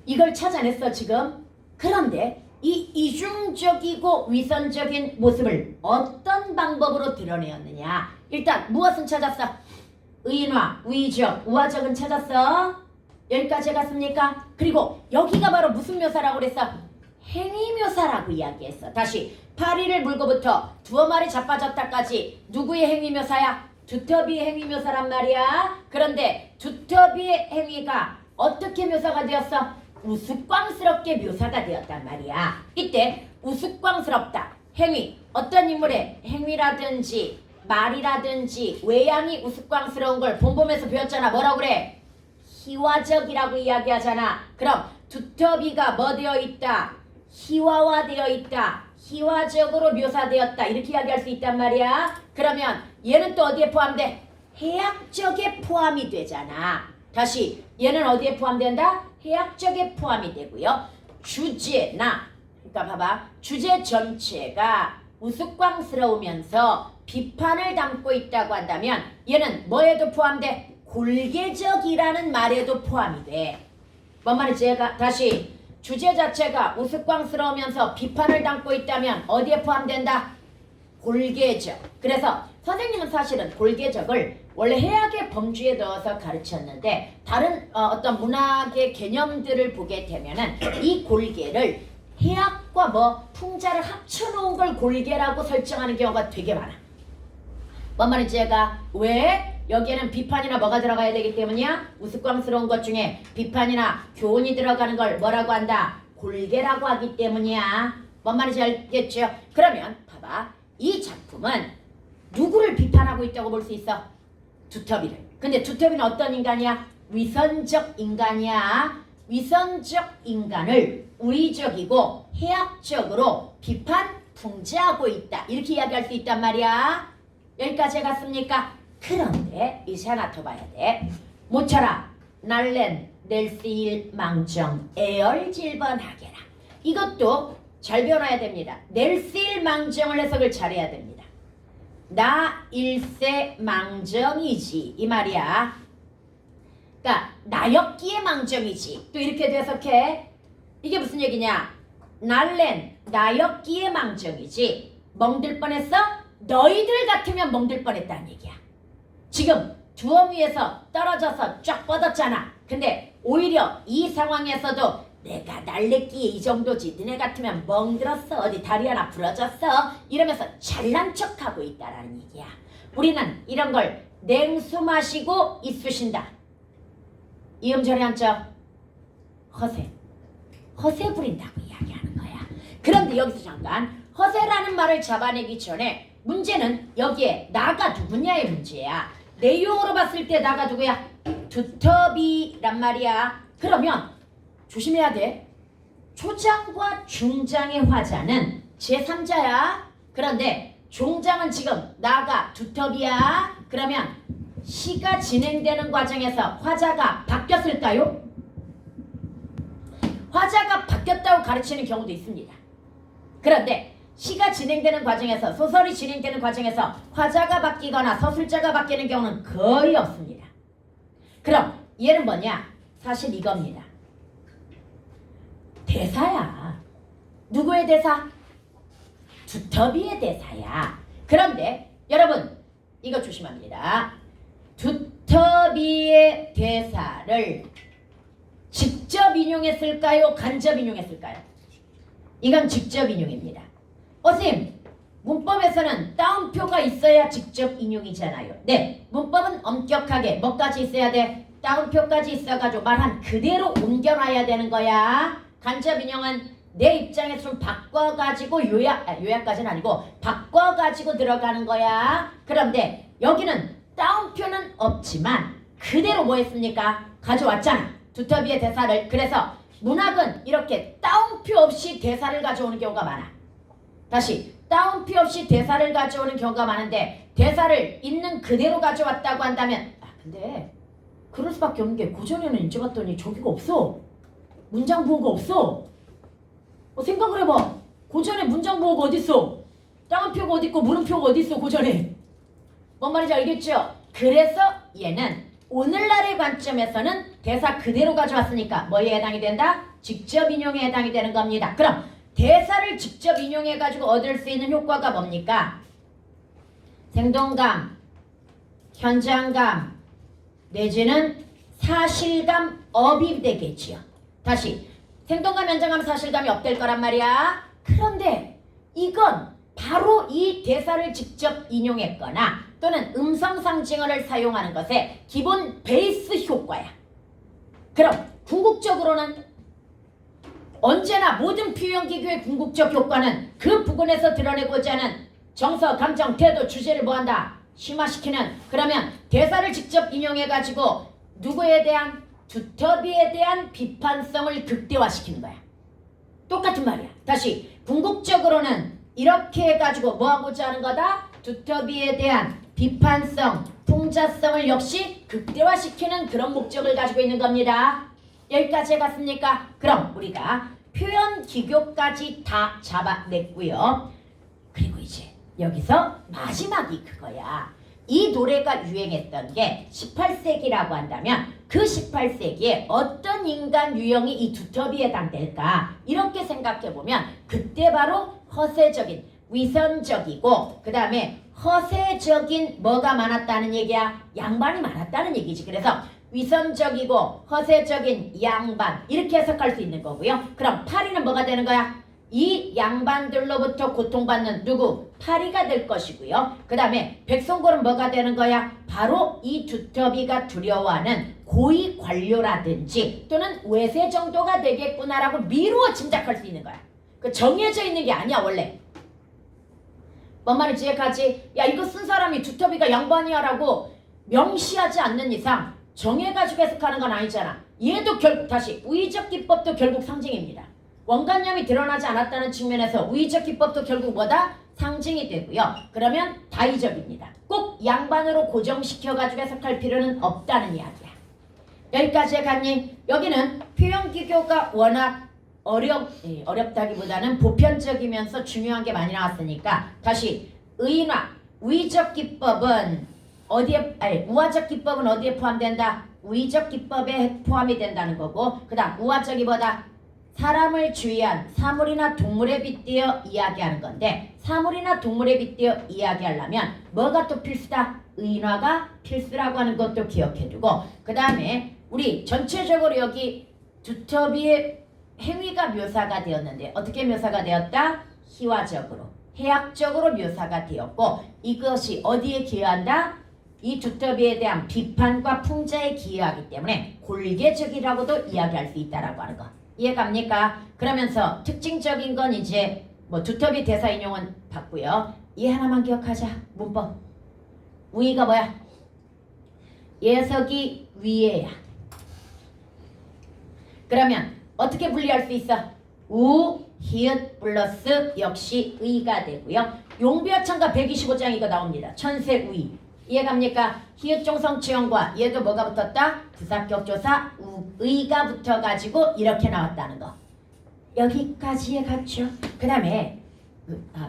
이걸 찾아냈어 지금. 그런데 이 이중적이고 위선적인 모습을 어떤 방법으로 드러내었느냐. 일단 무엇은 찾았어? 의인화, 위적, 우화적은 찾았어. 여기까지 갔습니까? 그리고 여기가 바로 무슨 묘사라고 그랬어? 행위묘사라고 이야기했어. 다시 파리를 물고부터 두어 마리 자빠졌다까지 누구의 행위묘사야? 두터비의 행위묘사란 말이야. 그런데 두터비의 행위가 어떻게 묘사가 되었어? 우스꽝스럽게 묘사가 되었단 말이야. 이때 우스꽝스럽다. 행위, 어떤 인물의 행위라든지 말이라든지 외양이 우스꽝스러운 걸 본범에서 배웠잖아. 뭐라고 그래? 희화적이라고 이야기하잖아. 그럼 두터비가 뭐 되어 있다? 희화화되어 있다. 희화적으로 묘사되었다. 이렇게 이야기할 수 있단 말이야. 그러면 얘는 또 어디에 포함돼? 해학적에 포함이 되잖아. 다시 얘는 어디에 포함된다? 해학적에 포함이 되고요. 주제나 그러니까 봐봐. 주제 전체가 우스꽝스러우면서 비판을 담고 있다고 한다면 얘는 뭐에도 포함돼? 골계적이라는 말에도 포함이 돼. 뭔 말인지 다시 주제 자체가 우스꽝스러우면서 비판을 담고 있다면 어디에 포함된다? 골계적. 그래서 선생님은 사실은 골계적을 원래 해학의 범주에 넣어서 가르쳤는데 다른 어떤 문학의 개념들을 보게 되면은 이 골계를 해학과 뭐 풍자를 합쳐놓은 걸 골계라고 설정하는 경우가 되게 많아. 뭔 말인지 왜? 여기에는 비판이나 뭐가 들어가야 되기 때문이야? 우스꽝스러운 것 중에 비판이나 교훈이 들어가는 걸 뭐라고 한다? 골계라고 하기 때문이야. 뭔 말인지 알겠죠? 그러면 봐봐. 이 작품은 누구를 비판하고 있다고 볼 수 있어? 두터비를. 근데 두터비는 어떤 인간이야? 위선적 인간이야. 위선적 인간을 우리적이고 해학적으로 비판, 풍자하고 있다. 이렇게 이야기할 수 있단 말이야. 여기까지 갔습니까? 그런데 이제 하나 더 봐야 돼. 모처라 날렌 낼시일 망정 애얼질번하게라. 이것도 잘 배워놔야 됩니다. 낼시일 망정을 해석을 잘해야 됩니다. 나 일세 망정이지 이 말이야. 그러니까 나였기에 망정이지. 또 이렇게 해석해. 이게 무슨 얘기냐? 날렌 나였기에 망정이지. 멍들 뻔했어? 너희들 같으면 멍들 뻔했다는 얘기야. 지금 두엄 위에서 떨어져서 쫙 뻗었잖아. 근데 오히려 이 상황에서도 내가 날랬기에 이 정도지. 너네 같으면 멍들었어. 어디 다리 하나 부러졌어. 이러면서 잘난 척하고 있다라는 얘기야. 우리는 이런 걸 냉수 마시고 있으신다. 이음절의 한자 허세. 허세 부린다고 이야기하는 거야. 그런데 여기서 잠깐 허세라는 말을 잡아내기 전에 문제는 여기에 나가 누구냐의 문제야. 내용으로 봤을 때 나가 누구야? 두터비란 말이야. 그러면 조심해야 돼. 초장과 중장의 화자는 제3자야. 그런데 종장은 지금 나가 두텁이야. 그러면 시가 진행되는 과정에서 화자가 바뀌었을까요? 화자가 바뀌었다고 가르치는 경우도 있습니다. 그런데 시가 진행되는 과정에서 소설이 진행되는 과정에서 화자가 바뀌거나 서술자가 바뀌는 경우는 거의 없습니다. 그럼 얘는 뭐냐? 사실 이겁니다. 대사야. 누구의 대사? 두터비의 대사야. 그런데 여러분 이거 조심합니다. 두터비의 대사를 직접 인용했을까요? 간접 인용했을까요? 이건 직접 인용입니다. 선생님, 문법에서는 따옴표가 있어야 직접 인용이잖아요. 네, 문법은 엄격하게 뭐까지 있어야 돼? 따옴표까지 있어가지고 말한 그대로 옮겨놔야 되는 거야. 간접 인용은 내 입장에서 좀 바꿔가지고 요약까지는 아니고 바꿔가지고 들어가는 거야. 그런데 여기는 따옴표는 없지만 그대로 뭐 했습니까? 가져왔잖아. 두터비의 대사를. 그래서 문학은 이렇게 따옴표 없이 대사를 가져오는 경우가 많아. 다시 따옴표 없이 대사를 가져오는 경우가 많은데 대사를 있는 그대로 가져왔다고 한다면 근데 그럴 수밖에 없는 게 고전에는 인제봤더니 저기가 없어. 문장 부호가 없어. 생각을 해봐. 고전에 문장 부호가 어딨어? 따옴표가 어딨고 물음표가 어딨어 고전에. 뭔 말인지 알겠죠? 그래서 얘는 오늘날의 관점에서는 대사 그대로 가져왔으니까 뭐에 해당이 된다? 직접 인용에 해당이 되는 겁니다. 그럼 대사를 직접 인용해가지고 얻을 수 있는 효과가 뭡니까? 생동감, 현장감, 내지는 사실감 업이 되겠지요. 다시 생동감, 현장감, 사실감이 업될 거란 말이야. 그런데 이건 바로 이 대사를 직접 인용했거나 또는 음성상징어를 사용하는 것의 기본 베이스 효과야. 그럼 궁극적으로는 언제나 모든 표현기교의 궁극적 효과는 그 부분에서 드러내고자 하는 정서, 감정, 태도, 주제를 뭐한다? 심화시키는. 그러면 대사를 직접 인용해가지고 누구에 대한? 두터비에 대한 비판성을 극대화시키는 거야. 똑같은 말이야. 다시 궁극적으로는 이렇게 해가지고 뭐하고자 하는 거다? 두터비에 대한 비판성, 풍자성을 역시 극대화시키는 그런 목적을 가지고 있는 겁니다. 여기까지 해봤습니까? 그럼 우리가 표현 기교까지 다 잡아냈고요. 그리고 이제 여기서 마지막이 그거야. 이 노래가 유행했던 게 18세기라고 한다면 그 18세기에 어떤 인간 유형이 이 두터비에 해당될까? 이렇게 생각해보면 그때 바로 허세적인, 위선적이고 그 다음에 허세적인 뭐가 많았다는 얘기야? 양반이 많았다는 얘기지. 그래서 위선적이고 허세적인 양반 이렇게 해석할 수 있는 거고요. 그럼 파리는 뭐가 되는 거야? 이 양반들로부터 고통받는 누구? 파리가 될 것이고요. 그 다음에 백성골은 뭐가 되는 거야? 바로 이 두터비가 두려워하는 고위 관료라든지 또는 외세 정도가 되겠구나라고 미루어 짐작할 수 있는 거야. 그 정해져 있는 게 아니야 원래. 뭔 말인지 이해가지? 야 이거 쓴 사람이 두터비가 양반이야 라고 명시하지 않는 이상 정해가지고 해석하는 건 아니잖아. 얘도 결국 다시 우의적 기법도 결국 상징입니다. 원관념이 드러나지 않았다는 측면에서 우의적 기법도 결국 뭐다? 상징이 되고요. 그러면 다의적입니다. 꼭 양반으로 고정시켜가지고 해석할 필요는 없다는 이야기야. 여기까지 갔니? 여기는 표현기교가 워낙 어렵다기보다는 보편적이면서 중요한 게 많이 나왔으니까 다시 의인화, 우의적 기법은 우화적 기법은 어디에 포함된다? 우의적 기법에 포함이 된다는 거고 그 다음 우화적이 뭐다? 사람을 주의한 사물이나 동물에 빗대어 이야기하는 건데 사물이나 동물에 빗대어 이야기하려면 뭐가 또 필수다? 의인화가 필수라고 하는 것도 기억해두고 그 다음에 우리 전체적으로 여기 두터비의 행위가 묘사가 되었는데 어떻게 묘사가 되었다? 희화적으로, 해학적으로 묘사가 되었고 이것이 어디에 기여한다? 이 두터비에 대한 비판과 풍자에 기여하기 때문에 골개적이라고도 이야기할 수 있다라고 하는 거. 이해갑니까? 그러면서 특징적인 건 이제 뭐 두터비 대사 인용은 봤고요. 이 하나만 기억하자. 문법. 우의가 뭐야? 예석이 위에야. 그러면 어떻게 분리할 수 있어? 우, 히읗 플러스 역시 의가 되고요. 용비어창가 125장 이거 나옵니다. 천세우의. 이해갑니까? 히읗종성치형과 얘도 뭐가 붙었다? 부사격조사 우의가 붙어가지고 이렇게 나왔다는 거. 여기까지 해갔죠. 그 다음에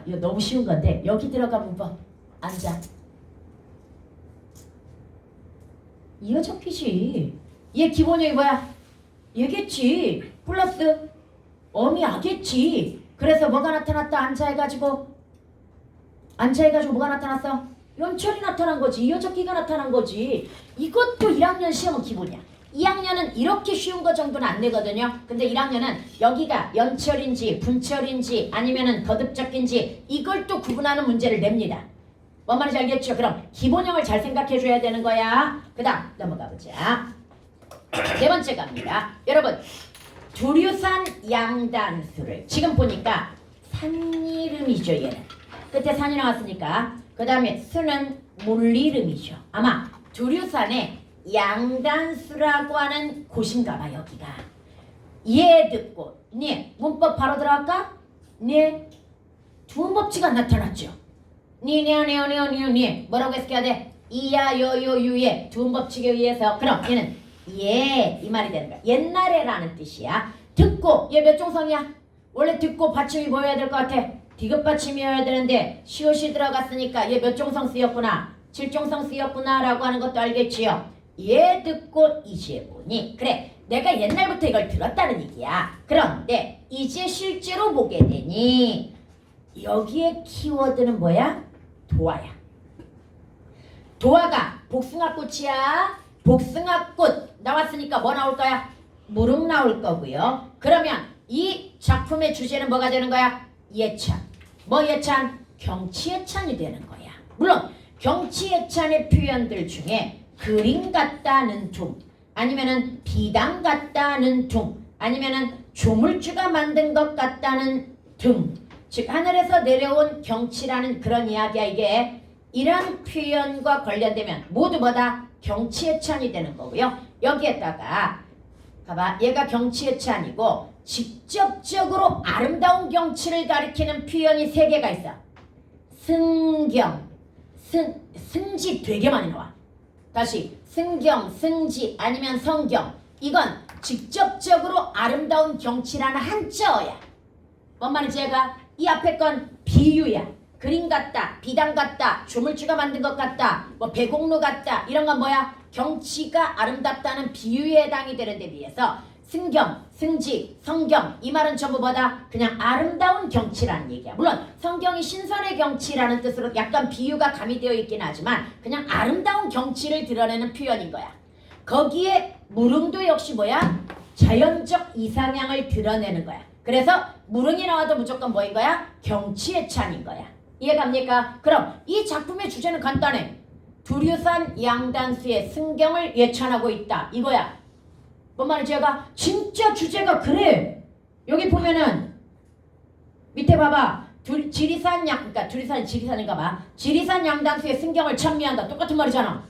이거 너무 쉬운 건데 여기 들어가 문법 앉아. 이어적 퀴지. 얘 기본형이 뭐야? 얘겠지. 플러스 어미 아겠지. 그래서 뭐가 나타났다? 앉아 해가지고 뭐가 나타났어? 연철이 나타난 거지. 이어적기가 나타난 거지. 이것도 1학년 시험은 기본이야. 2학년은 이렇게 쉬운 거 정도는 안 되거든요. 근데 1학년은 여기가 연철인지 분철인지 아니면은 거듭적인지 이걸 또 구분하는 문제를 냅니다. 뭔 말인지 알겠죠? 그럼 기본형을 잘 생각해 줘야 되는 거야. 그 다음 넘어가 보자. 네 번째 갑니다. 여러분 두류산 양단수를 지금 보니까 산 이름이죠. 얘는 끝에 산이 나왔으니까 그 다음에 수는 물 이름이죠. 아마 두류산에 양단수라고 하는 곳인가 봐. 여기가 얘 듣고 네 문법 바로 들어갈까? 네 두음법칙가 나타났죠. 네 뭐라고 해석해야 돼? 이야 여요 유의 두음법칙에 의해서 그럼 얘는 이 말이 되는 거야. 옛날에라는 뜻이야. 듣고 얘 몇 종성이야? 원래 듣고 받침이 뭐여야 될 것 같아? 디귿 받침이어야 되는데 시옷이 들어갔으니까 얘 몇 종성 쓰였구나. 7종성 쓰였구나 라고 하는 것도 알겠지요. 얘 듣고 이제 보니 그래 내가 옛날부터 이걸 들었다는 얘기야. 그런데 이제 실제로 보게 되니 여기에 키워드는 뭐야? 도화야. 도화가 복숭아꽃이야. 복숭아꽃 나왔으니까 뭐 나올 거야? 무릉 나올 거고요. 그러면 이 작품의 주제는 뭐가 되는 거야? 예찬. 뭐 예찬? 경치예찬이 되는 거야. 물론 경치예찬의 표현들 중에 그림 같다는 둥 아니면은 비단 같다는 둥 아니면은 조물주가 만든 것 같다는 등 즉 하늘에서 내려온 경치라는 그런 이야기야. 이게 이런 표현과 관련되면 모두 뭐다? 경치예찬이 되는 거고요. 여기에다가 봐봐 얘가 경치예찬이고 직접적으로 아름다운 경치를 가리키는 표현이 3개가 있어. 승경 승지 되게 많이 나와. 다시 승경 승지 아니면 성경 이건 직접적으로 아름다운 경치라는 한자어야. 뭔 말인지 얘가 이 앞에 건 비유야. 그림 같다, 비단 같다, 조물주가 만든 것 같다, 뭐 배곡루 같다 이런 건 뭐야? 경치가 아름답다는 비유에 해당이 되는데 비해서 승경, 승지, 성경 이 말은 전부 뭐다? 그냥 아름다운 경치라는 얘기야. 물론 성경이 신선의 경치라는 뜻으로 약간 비유가 가미되어 있긴 하지만 그냥 아름다운 경치를 드러내는 표현인 거야. 거기에 무릉도 역시 뭐야? 자연적 이상향을 드러내는 거야. 그래서 무릉이 나와도 무조건 뭐인 거야? 경치예찬인 거야. 이해갑니까? 그럼 이 작품의 주제는 간단해. 두류산 양단수의 승경을 예찬하고 있다. 이거야. 뭔 말인지 얘가 진짜 주제가 그래. 여기 보면은 밑에 봐봐. 지리산 양 그러니까 지리산인가 봐. 지리산 양단수의 승경을 찬미한다. 똑같은 말이잖아.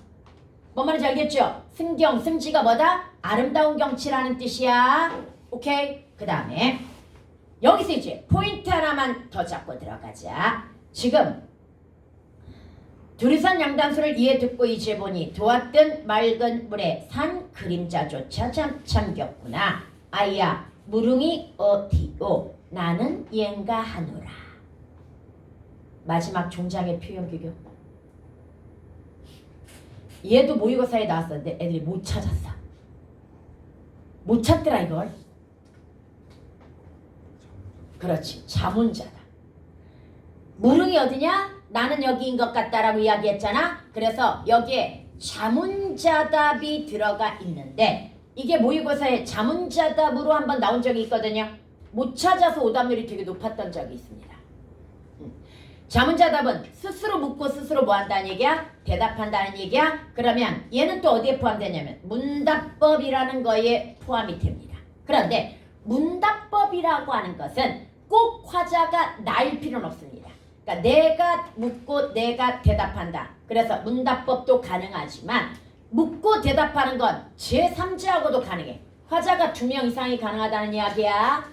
뭔 말인지 알겠죠? 승경, 승지가 뭐다? 아름다운 경치라는 뜻이야. 오케이? 그 다음에 여기서 이제 포인트 하나만 더 잡고 들어가자. 지금 두류산 양단수를 이에 듣고 이제 보니 도왔던 맑은 물에 산 그림자조차 잠겼구나. 아이야 무릉이 어디오 나는 옌가 하노라. 마지막 종장의 표현 비교. 얘도 모의고사에 나왔었는데 애들이 못 찾았어. 못 찾더라 이걸. 그렇지 자문자다. 무릉이 어디냐? 나는 여기인 것 같다라고 이야기했잖아. 그래서 여기에 자문자답이 들어가 있는데 이게 모의고사에 자문자답으로 한번 나온 적이 있거든요. 못 찾아서 오답률이 되게 높았던 적이 있습니다. 자문자답은 스스로 묻고 스스로 뭐 한다는 얘기야? 대답한다는 얘기야? 그러면 얘는 또 어디에 포함되냐면 문답법이라는 거에 포함이 됩니다. 그런데 문답법이라고 하는 것은 꼭 화자가 나일 필요는 없습니다. 그러니까 내가 묻고 내가 대답한다. 그래서 문답법도 가능하지만 묻고 대답하는 건 제3자하고도 가능해. 화자가 2명 이상이 가능하다는 이야기야.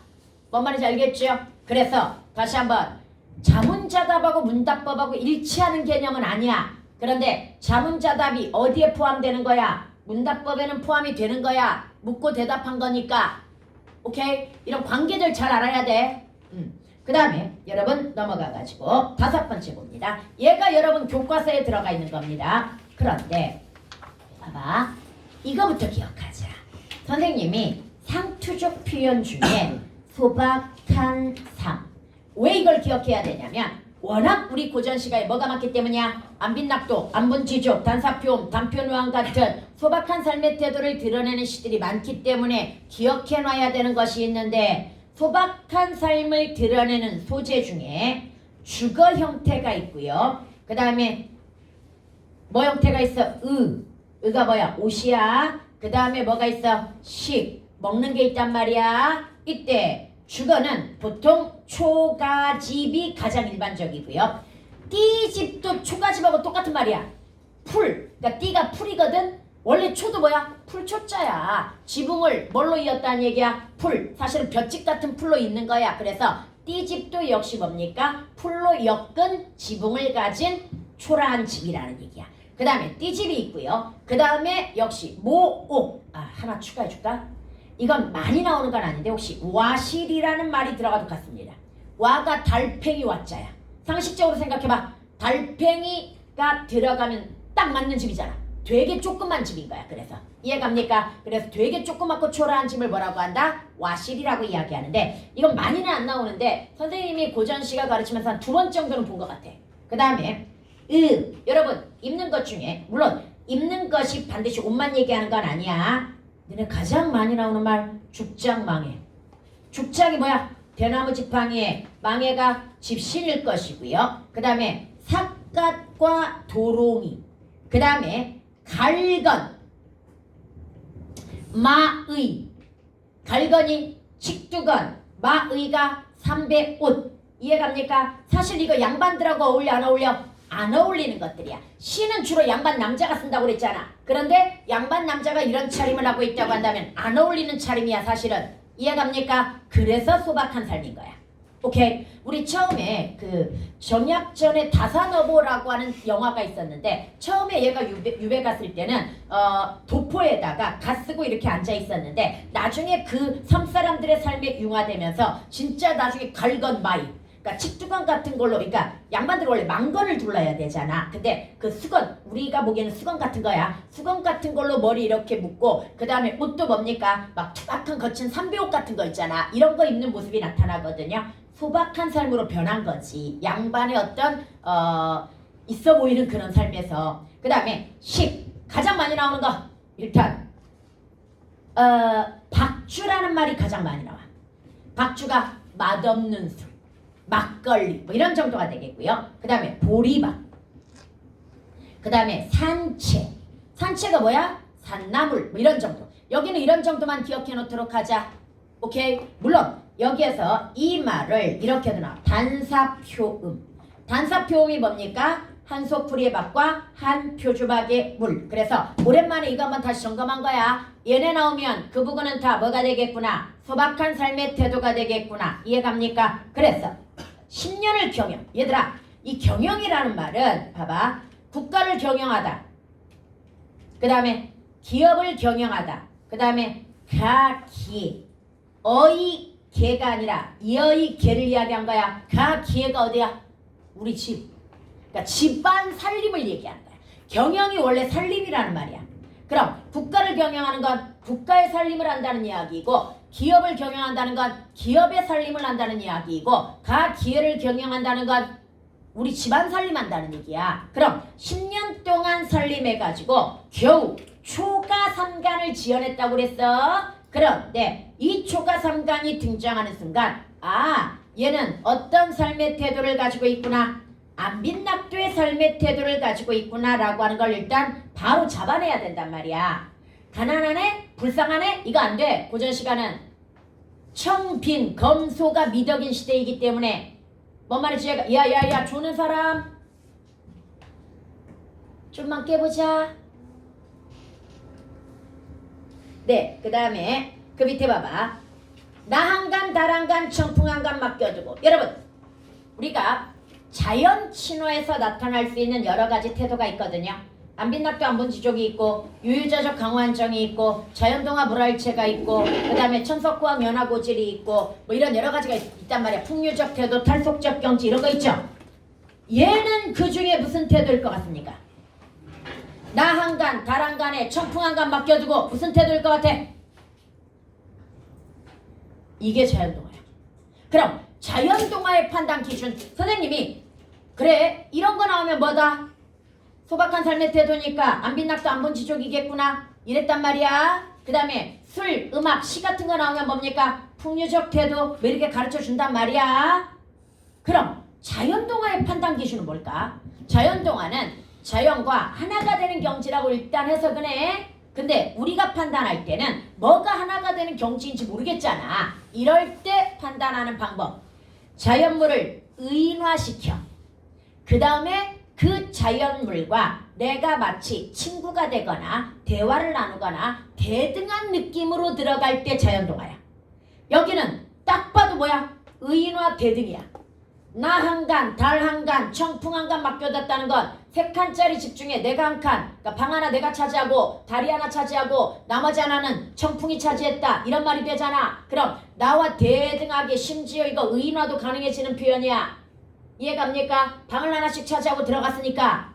뭔 말인지 알겠죠? 그래서 다시 한번 자문자답하고 문답법하고 일치하는 개념은 아니야. 그런데 자문자답이 어디에 포함되는 거야? 문답법에는 포함이 되는 거야. 묻고 대답한 거니까. 오케이? 이런 관계들 잘 알아야 돼. 그 다음에 여러분 넘어가가지고 5번째 봅니다. 얘가 여러분 교과서에 들어가 있는 겁니다. 그런데 봐봐. 이거부터 기억하자. 선생님이 상투적 표현 중에 소박한 상. 왜 이걸 기억해야 되냐면 워낙 우리 고전 시가에 뭐가 많기 때문이야. 안빈낙도, 안본지족, 단사표음, 단표누안 같은 소박한 삶의 태도를 드러내는 시들이 많기 때문에 기억해놔야 되는 것이 있는데 소박한 삶을 드러내는 소재 중에 주거 형태가 있고요. 그 다음에 뭐 형태가 있어? 의가 뭐야? 옷이야. 그 다음에 뭐가 있어? 식, 먹는 게 있단 말이야. 이때 주거는 보통 초가집이 가장 일반적이고요. 띠집도 초가집하고 똑같은 말이야. 풀, 그러니까 띠가 풀이거든. 원래 초도 뭐야? 풀초자야. 지붕을 뭘로 이었다는 얘기야? 풀. 사실은 볏짚 같은 풀로 있는 거야. 그래서 띠집도 역시 뭡니까? 풀로 엮은 지붕을 가진 초라한 집이라는 얘기야. 그 다음에 띠집이 있고요. 그 다음에 역시 모옥. 하나 추가해 줄까? 이건 많이 나오는 건 아닌데 혹시 와실이라는 말이 들어가도 같습니다. 와가 달팽이 와자야. 상식적으로 생각해봐. 달팽이가 들어가면 딱 맞는 집이잖아. 되게 조그만 집인 거야. 그래서 이해갑니까? 그래서 되게 조그맣고 초라한 집을 뭐라고 한다? 와실이라고 이야기하는데 이건 많이는 안 나오는데 선생님이 고전시가 가르치면서 한 2번 정도는 본 것 같아. 그 다음에 여러분 입는 것 중에 물론 입는 것이 반드시 옷만 얘기하는 건 아니야. 너네 가장 많이 나오는 말 죽장망해. 죽장이 뭐야? 대나무 지팡이에 망해가 집신일 것이고요. 그 다음에 삿갓과 도롱이. 그 다음에 갈건, 마의. 갈건이 칙두건, 마의가 삼배옷. 이해갑니까? 사실 이거 양반들하고 어울려 안 어울려? 안 어울리는 것들이야. 시는 주로 양반 남자가 쓴다고 그랬잖아. 그런데 양반 남자가 이런 차림을 하고 있다고 한다면 안 어울리는 차림이야 사실은. 이해갑니까? 그래서 소박한 삶인 거야. 오케이. 우리 처음에 그 정약전의 다산어보라고 하는 영화가 있었는데 처음에 얘가 유배 갔을 때는 도포에다가 갓 쓰고 이렇게 앉아 있었는데 나중에 그 섬사람들의 삶에 융화되면서 진짜 나중에 갈건마이 그러니까 칙두건 같은 걸로 그러니까 양반들 원래 망건을 둘러야 되잖아. 근데 그 수건 우리가 보기에는 수건 같은 거야. 수건 같은 걸로 머리 이렇게 묶고 그 다음에 옷도 뭡니까? 막 투박한 거친 삼배옷 같은 거 있잖아. 이런 거 입는 모습이 나타나거든요. 소박한 삶으로 변한 거지. 양반의 어떤 있어 보이는 그런 삶에서. 그 다음에 식 가장 많이 나오는 거 일단 박주라는 말이 가장 많이 나와. 박주가 맛없는 술, 막걸리 뭐 이런 정도가 되겠고요. 그 다음에 보리밥. 그 다음에 산채. 산채가 뭐야? 산나물 뭐 이런 정도. 여기는 이런 정도만 기억해 놓도록 하자. 오케이? 물론 여기에서 이 말을 이렇게도 나와. 단사표음. 단사표음이 뭡니까? 한소풀이의 밥과 한 표주박의 물. 그래서 오랜만에 이거 한번 다시 점검한 거야. 얘네 나오면 그 부분은 다 뭐가 되겠구나? 소박한 삶의 태도가 되겠구나. 이해갑니까? 그래서 10년을 경영. 얘들아 이 경영이라는 말은 봐봐. 국가를 경영하다. 그 다음에 기업을 경영하다. 그 다음에 가기. 어이 개가 아니라 이어이 개를 이야기한 거야. 가기회가 어디야? 우리 집. 그러니까 집안 살림을 얘기하는 거야. 경영이 원래 살림이라는 말이야. 그럼 국가를 경영하는 건 국가의 살림을 한다는 이야기이고 기업을 경영한다는 건 기업의 살림을 한다는 이야기이고 가기회를 경영한다는 건 우리 집안 살림한다는 얘기야. 그럼 10년 동안 살림해가지고 겨우 초가삼간을 지어냈다고 그랬어. 그런데 이 초가삼간이 등장하는 순간 얘는 어떤 삶의 태도를 가지고 있구나. 안빈낙도의 삶의 태도를 가지고 있구나 라고 하는 걸 일단 바로 잡아내야 된단 말이야. 가난하네? 불쌍하네? 이거 안 돼. 고전 시간은 청빈 검소가 미덕인 시대이기 때문에 뭔 말인지 야야야 조는 사람 좀만 깨보자. 네, 그 다음에 그 밑에 봐봐. 나한간, 달한간, 청풍한간 맡겨두고. 여러분, 우리가 자연 친화에서 나타날 수 있는 여러 가지 태도가 있거든요. 안빈낙도 안본지족이 있고 유유자적 강화한정이 있고 자연동화 물활체가 있고 그 다음에 천석구와 면화고질이 있고 뭐 이런 여러 가지가 있단 말이야. 풍류적 태도, 탈속적 경지 이런 거 있죠. 얘는 그 중에 무슨 태도일 것 같습니까? 나 한간, 달 한간에 청풍 한간 맡겨두고 무슨 태도일 것 같아? 이게 자연동화야. 그럼 자연동화의 판단 기준 선생님이 그래 이런 거 나오면 뭐다? 소박한 삶의 태도니까 안빈낙도 안본지족이겠구나 이랬단 말이야. 그 다음에 술, 음악, 시 같은 거 나오면 뭡니까? 풍류적 태도 뭐 이렇게 가르쳐 준단 말이야. 그럼 자연동화의 판단 기준은 뭘까? 자연동화는 자연과 하나가 되는 경지라고 일단 해석은 해. 근데 우리가 판단할 때는 뭐가 하나가 되는 경지인지 모르겠잖아. 이럴 때 판단하는 방법. 자연물을 의인화시켜. 그 다음에 그 자연물과 내가 마치 친구가 되거나 대화를 나누거나 대등한 느낌으로 들어갈 때 자연동화야. 여기는 딱 봐도 뭐야? 의인화 대등이야. 나 한 간, 달 한 간, 청풍 한 간 맡겨뒀다는 건 세 칸짜리 집 중에 내가 한 칸, 그러니까 방 하나 내가 차지하고 다리 하나 차지하고 나머지 하나는 청풍이 차지했다 이런 말이 되잖아. 그럼 나와 대등하게 심지어 이거 의인화도 가능해지는 표현이야. 이해갑니까? 방을 하나씩 차지하고 들어갔으니까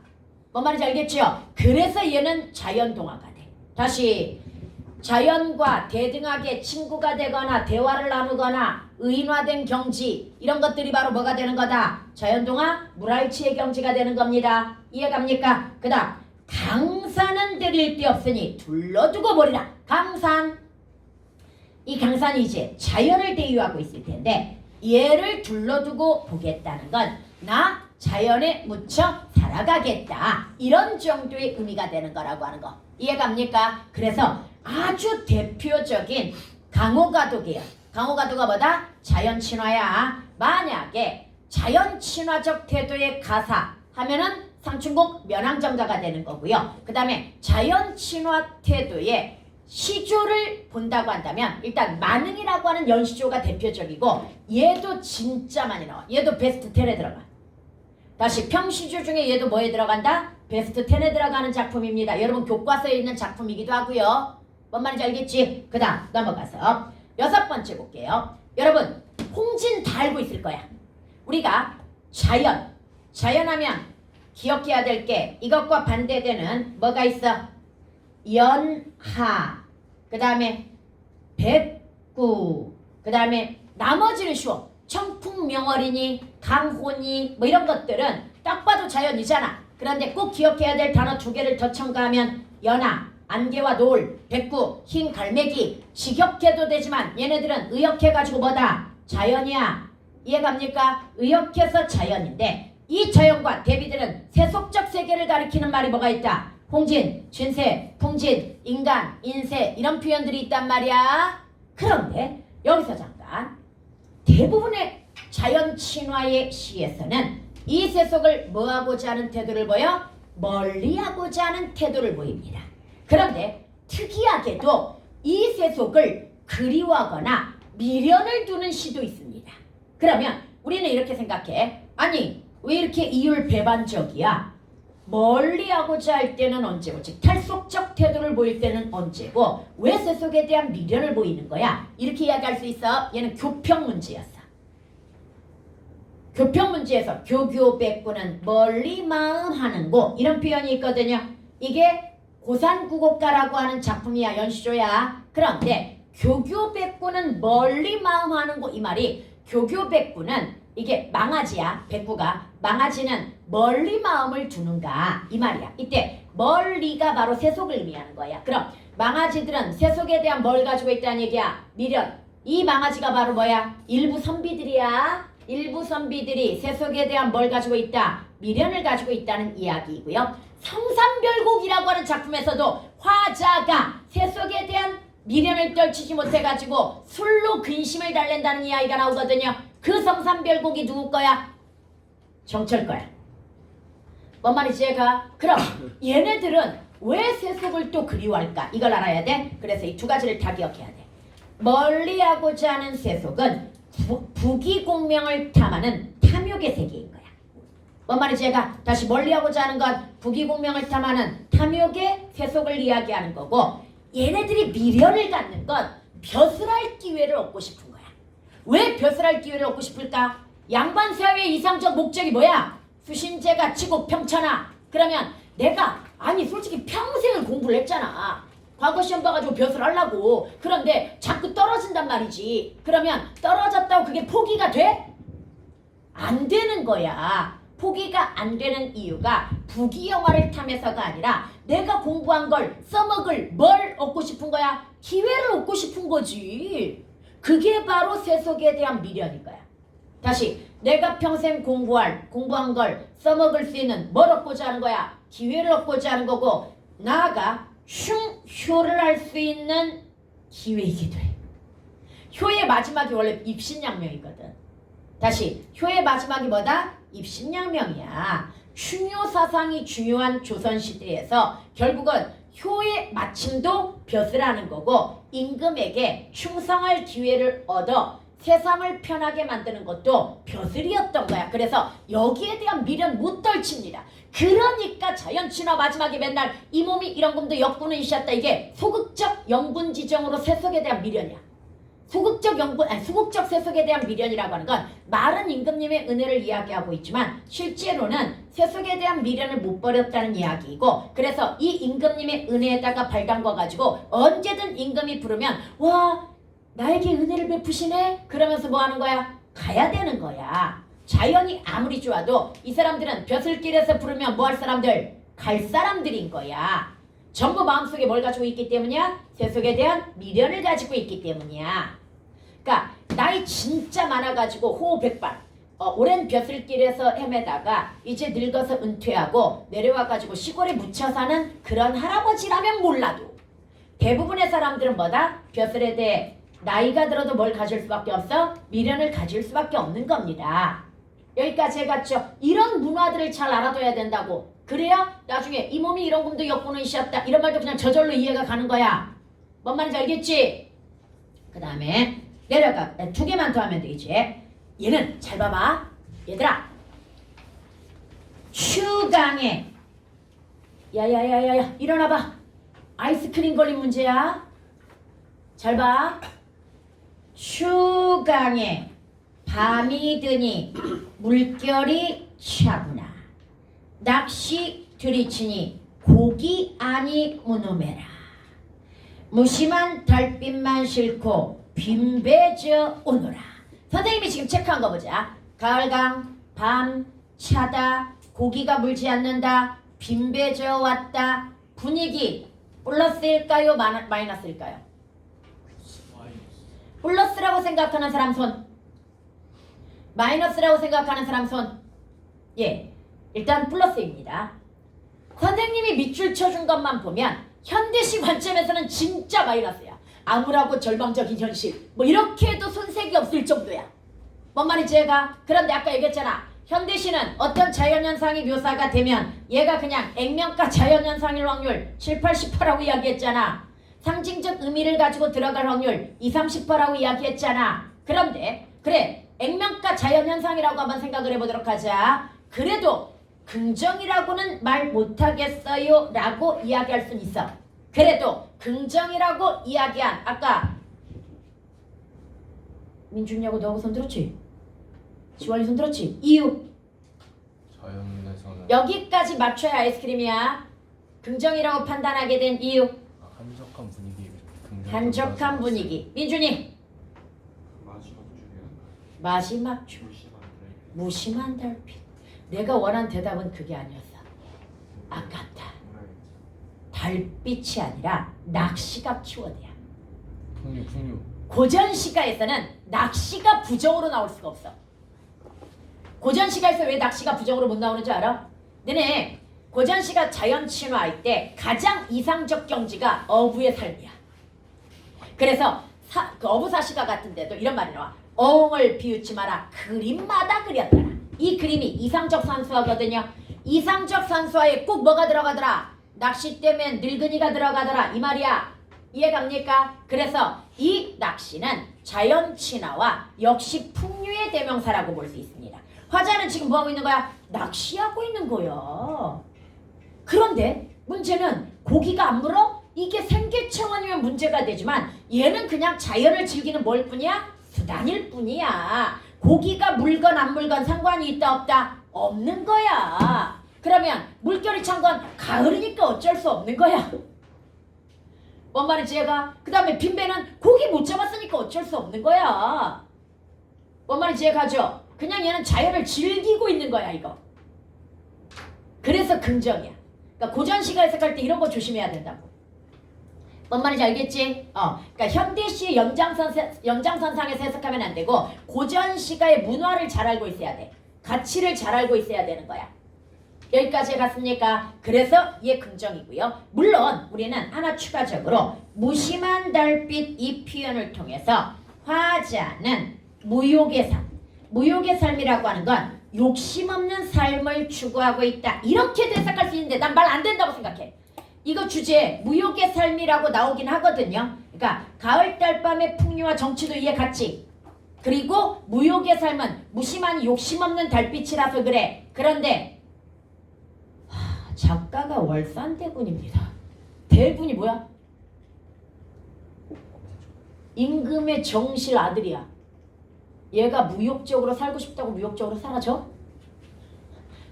뭔 말인지 알겠죠? 그래서 얘는 자연동화가 돼. 다시 자연과 대등하게 친구가 되거나 대화를 나누거나 의인화된 경지 이런 것들이 바로 뭐가 되는 거다? 자연동화 물활치의 경지가 되는 겁니다. 이해갑니까? 그 다음 강산은 들일 데 없으니 둘러두고 보리라. 강산 이 강산이 이제 자연을 대유하고 있을 텐데 얘를 둘러두고 보겠다는 건 나 자연에 묻혀 살아가겠다 이런 정도의 의미가 되는 거라고 하는 거 이해갑니까? 그래서 아주 대표적인 강호가도계요. 강호가도가 뭐다? 자연친화야. 만약에 자연친화적 태도의 가사 하면은 상춘곡 면왕정가가 되는 거고요. 그 다음에 자연친화 태도의 시조를 본다고 한다면 일단 만흥이라고 하는 연시조가 대표적이고 얘도 진짜 많이 나와. 얘도 베스트 10에 들어가. 다시 평시조 중에 얘도 뭐에 들어간다? 베스트 10에 들어가는 작품입니다. 여러분 교과서에 있는 작품이기도 하고요. 뭔 말인지 알겠지? 그 다음 넘어가서 6번째 볼게요. 여러분 홍진 다 알고 있을 거야. 우리가 자연하면 기억해야 될 게 이것과 반대되는 뭐가 있어? 연하, 그 다음에 백구, 그 다음에 나머지는 쉬워. 청풍명월이니 강호니 뭐 이런 것들은 딱 봐도 자연이잖아. 그런데 꼭 기억해야 될 단어 2개를 더 첨가하면 연하, 안개와 노을, 백구, 흰 갈매기 직역해도 되지만 얘네들은 의역해가지고 뭐다? 자연이야. 이해갑니까? 의역해서 자연인데 이 자연과 대비되는 세속적 세계를 가리키는 말이 뭐가 있다? 홍진, 쥔세, 풍진, 인간, 인세 이런 표현들이 있단 말이야. 그런데 여기서 잠깐 대부분의 자연 친화의 시에서는 이 세속을 뭐하고자 하는 태도를 보여? 멀리하고자 하는 태도를 보입니다. 그런데 특이하게도 이 세속을 그리워하거나 미련을 두는 시도 있습니다. 그러면 우리는 이렇게 생각해. 아니 왜 이렇게 이율배반적이야? 멀리하고자 할 때는 언제고 즉 탈속적 태도를 보일 때는 언제고 왜 세속에 대한 미련을 보이는 거야? 이렇게 이야기할 수 있어. 얘는 교평 문제였어. 교평 문제에서 교교백구는 멀리 마음하는 곳 이런 표현이 있거든요. 이게 고산구곡가라고 하는 작품이야. 연시조야. 그런데 교교백구는 멀리 마음하는 곳 이 말이 교교백구는 이게 망아지야. 백구가 망아지는 멀리 마음을 두는가 이 말이야. 이때 멀리가 바로 세속을 의미하는 거야. 그럼 망아지들은 세속에 대한 뭘 가지고 있다는 얘기야? 미련. 이 망아지가 바로 뭐야? 일부 선비들이야. 일부 선비들이 세속에 대한 뭘 가지고 있다? 미련을 가지고 있다는 이야기이고요. 성삼별곡이라고 하는 작품에서도 화자가 세속에 대한 미련을 떨치지 못해가지고 술로 근심을 달랜다는 이야기가 나오거든요. 그 성삼별곡이 누구 거야? 정철 거야. 뭔 말이지 얘가? 그럼 얘네들은 왜 세속을 또 그리워할까? 이걸 알아야 돼. 그래서 이 2가지를 다 기억해야 돼. 멀리하고자 하는 세속은 부귀공명을 탐하는 탐욕의 세계인 거야. 뭔 말인지 제가 다시 멀리하고자 하는 건 부귀공명을 탐하는 탐욕의 세속을 이야기하는 거고, 얘네들이 미련을 갖는 건 벼슬할 기회를 얻고 싶은 거야. 왜 벼슬할 기회를 얻고 싶을까? 양반 사회의 이상적 목적이 뭐야? 수신제가 치고 평천하. 그러면 내가 아니 솔직히 평생을 공부를 했잖아. 과거 시험 봐가지고 벼슬 하려고. 그런데 자꾸 떨어진단 말이지. 그러면 떨어졌다고 그게 포기가 돼? 안 되는 거야. 포기가 안 되는 이유가 부귀영화를 탐해서가 아니라 내가 공부한 걸 써먹을 뭘 얻고 싶은 거야? 기회를 얻고 싶은 거지. 그게 바로 세속에 대한 미련인 거야. 다시 내가 평생 공부한 걸 써먹을 수 있는 뭘 얻고자 하는 거야? 기회를 얻고자 하는 거고, 나아가 흉효를 할 수 있는 기회이기도 해. 효의 마지막이 원래 입신양명이거든. 다시 효의 마지막이 뭐다? 입신양명이야. 흉효 사상이 중요한 조선시대에서 결국은 효의 마침도 벼슬하는 거고, 임금에게 충성할 기회를 얻어 세상을 편하게 만드는 것도 벼슬이었던 거야. 그래서 여기에 대한 미련 못 떨칩니다. 그러니까 자연친화 마지막에 맨날 이 몸이 이런 금도 역군은 이시었다. 이게 소극적 영분지정으로 세속에 대한 미련이야. 소극적 세속에 대한 미련이라고 하는 건 말은 임금님의 은혜를 이야기하고 있지만 실제로는 세속에 대한 미련을 못 버렸다는 이야기이고, 그래서 이 임금님의 은혜에다가 발 담궈가지고 언제든 임금이 부르면 와 나에게 은혜를 베푸시네? 그러면서 뭐 하는 거야? 가야 되는 거야. 자연이 아무리 좋아도 이 사람들은 벼슬길에서 부르면 뭐 할 사람들? 갈 사람들인 거야. 전부 마음속에 뭘 가지고 있기 때문이야? 세속에 대한 미련을 가지고 있기 때문이야. 그러니까 나이 진짜 많아가지고 호호백발 오랜 벼슬길에서 헤매다가 이제 늙어서 은퇴하고 내려와가지고 시골에 묻혀 사는 그런 할아버지라면 몰라도 대부분의 사람들은 뭐다? 벼슬에 대해 나이가 들어도 뭘 가질 수밖에 없어? 미련을 가질 수밖에 없는 겁니다. 여기까지 해갔죠? 이런 문화들을 잘 알아둬야 된다고. 그래야 나중에 이 몸이 이런 금도 역군은 이시었다. 이런 말도 그냥 저절로 이해가 가는 거야. 뭔 말인지 알겠지? 그 다음에 내려가. 두 개만 더 하면 되겠지? 얘는 잘 봐봐. 얘들아. 추강에 야야야야야 일어나봐. 아이스크림 걸린 문제야. 잘 봐. 추강에 밤이 드니 물결이 차구나. 낚시 들이치니 고기 아니 무노매라. 무심한 달빛만 싫고 빈배져 오너라. 선생님이 지금 체크한 거 보자. 가을강, 밤, 차다, 고기가 물지 않는다, 빈배져 왔다. 분위기 플러스일까요? 마이너스일까요? 플러스라고 생각하는 사람 손. 마이너스라고 생각하는 사람 손. 예, 일단 플러스입니다. 선생님이 밑줄 쳐준 것만 보면 현대식 관점에서는 진짜 마이너스야. 암울하고 절망적인 현실 뭐 이렇게 해도 손색이 없을 정도야. 뭔 말인지 얘가. 그런데 아까 얘기했잖아. 현대시는 어떤 자연현상이 묘사가 되면 얘가 그냥 액면가 자연현상일 확률 7, 80%라고 이야기했잖아. 상징적 의미를 가지고 들어갈 확률 2, 30%라고 이야기했잖아. 그런데 그래 액면가 자연현상이라고 한번 생각을 해보도록 하자. 그래도 긍정이라고는 말 못하겠어요 라고 이야기할 순 있어. 그래도 긍정이라고 이야기한 아까 민준이하고 너하고 손 들었지? 지원이 손 들었지? 이유 자연에서는 여기까지 맞춰야 아이스크림이야. 긍정이라고 판단하게 된 이유 한적한 분위기. 한적한 분위기. 민준이 마지막 주 무심한 달빛. 내가 원한 대답은 그게 아니었어. 아깝다. 달빛이 아니라 낚시가 키워드야. 풍류. 고전 시가에서는 낚시가 부정으로 나올 수가 없어. 고전 시가에서 왜 낚시가 부정으로 못 나오는 줄 알아? 너네 고전 시가 자연 친화할 때 가장 이상적 경지가 어부의 삶이야. 그래서 그 어부사시가 같은 데도 이런 말이 나와. 어흥을 비웃지 마라. 그림마다 그렸더라. 이 그림이 이상적 산수화거든요. 이상적 산수화에 꼭 뭐가 들어가더라? 낚시 때문에 늙은이가 들어가더라. 이 말이야. 이해갑니까? 그래서 이 낚시는 자연 친화와 역시 풍류의 대명사라고 볼 수 있습니다. 화자는 지금 뭐 하고 있는 거야? 낚시하고 있는 거야. 그런데 문제는 고기가 안 물어? 이게 생계 차원이면 문제가 되지만 얘는 그냥 자연을 즐기는 뭘 뿐이야? 수단일 뿐이야. 고기가 물건 안 물건 상관이 있다 없다? 없는 거야. 그러면 물결이 찬 건 가을이니까 어쩔 수 없는 거야. 뭔 말인지 얘가? 그 다음에 빈배는 고기 못 잡았으니까 어쩔 수 없는 거야. 뭔 말인지 얘가죠? 그냥 얘는 자연을 즐기고 있는 거야 이거. 그래서 긍정이야. 그러니까 고전시가 해석할 때 이런 거 조심해야 된다고. 뭔 말인지 알겠지? 그러니까 현대시의 연장선상에서 해석하면 안 되고 고전시가의 문화를 잘 알고 있어야 돼. 가치를 잘 알고 있어야 되는 거야. 여기까지 갔습니까? 그래서 얘 긍정이고요. 물론 우리는 하나 추가적으로 무심한 달빛 이 표현을 통해서 화자는 무욕의 삶, 무욕의 삶이라고 하는 건 욕심 없는 삶을 추구하고 있다. 이렇게 해석할 수 있는데 난 말 안 된다고 생각해. 이거 주제 무욕의 삶이라고 나오긴 하거든요. 그러니까 가을 달밤의 풍류와 정취도 이해 같지. 그리고 무욕의 삶은 무심한 욕심 없는 달빛이라서 그래. 그런데 작가가 월산대군입니다. 대군이 뭐야? 임금의 정실 아들이야. 얘가 무욕적으로 살고 싶다고 무욕적으로 살아줘?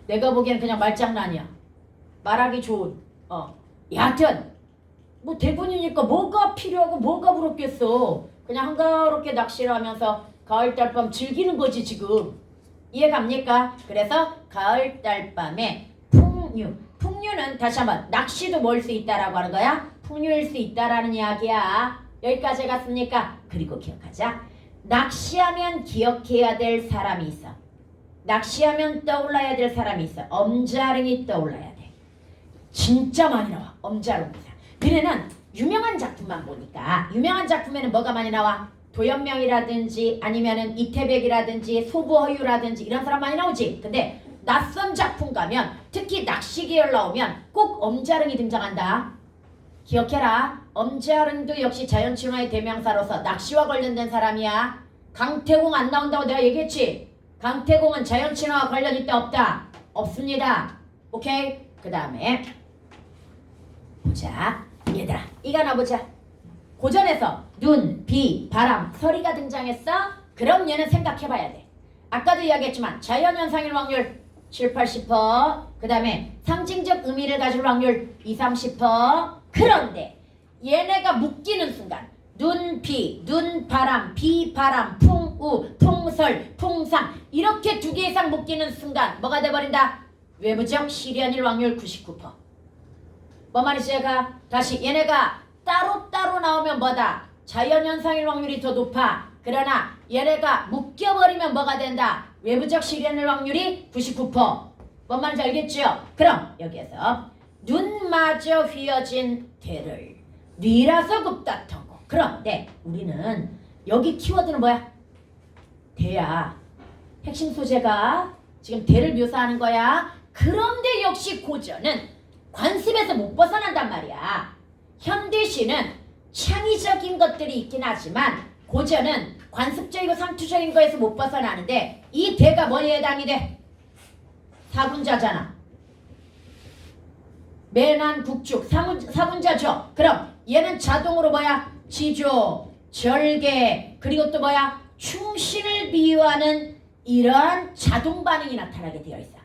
내가 보기엔 그냥 말장난이야. 말하기 좋은. 여하튼 뭐 대군이니까 뭐가 필요하고 뭐가 부럽겠어. 그냥 한가롭게 낚시를 하면서 가을 달밤 즐기는 거지 지금. 이해 갑니까? 그래서 가을 달밤에 풍류. 풍류는 다시 한번 낚시도 뭘 수 있다라고 하는 거야? 풍류일 수 있다라는 이야기야. 여기까지 갔습니까? 그리고 기억하자. 낚시하면 기억해야 될 사람이 있어. 낚시하면 떠올라야 될 사람이 있어. 엄자릉이 떠올라야 돼. 진짜 많이 나와. 엄자릉. 너네는 유명한 작품만 보니까 유명한 작품에는 뭐가 많이 나와? 도연명이라든지 아니면은 이태백이라든지 소부허유라든지 이런 사람 많이 나오지. 근데 낯선 작품 가면 특히 낚시 계열 나오면 꼭 엄자릉이 등장한다. 기억해라. 엄자릉도 역시 자연친화의 대명사로서 낚시와 관련된 사람이야. 강태공 안 나온다고 내가 얘기했지. 강태공은 자연친화와 관련 있다 없다? 없습니다. 오케이? 그 다음에 보자. 얘들아 이거 하나 보자. 고전에서 눈, 비, 바람, 서리가 등장했어? 그럼 얘는 생각해봐야 돼. 아까도 이야기했지만 자연현상일 확률 7, 80%. 그 다음에 상징적 의미를 가질 확률 2, 30%. 그런데 얘네가 묶이는 순간 눈, 비, 눈, 바람, 비, 바람, 풍우, 풍설, 풍상 이렇게 두 개 이상 묶이는 순간 뭐가 돼버린다? 외부적 실현일 확률 99%. 뭔 말이지 얘가? 다시 얘네가 따로따로 나오면 뭐다? 자연현상일 확률이 더 높아. 그러나 얘네가 묶여버리면 뭐가 된다? 외부적 실현일 확률이 99%. 뭔 말인지 알겠죠? 그럼 여기에서 눈마저 휘어진 대를 뉘라서 굽다터고. 그런데 우리는 여기 키워드는 뭐야? 대야. 핵심 소재가 지금 대를 묘사하는 거야. 그런데 역시 고전은 관습에서 못 벗어난단 말이야. 현대시는 창의적인 것들이 있긴 하지만 고전은 관습적이고 상투적인 거에서 못 벗어나는데 이 대가 뭐에 해당이 돼? 사분자잖아. 매난 국축 사분자죠. 그럼 얘는 자동으로 뭐야? 지조, 절개 그리고 또 뭐야? 충신을 비유하는 이러한 자동 반응이 나타나게 되어 있어.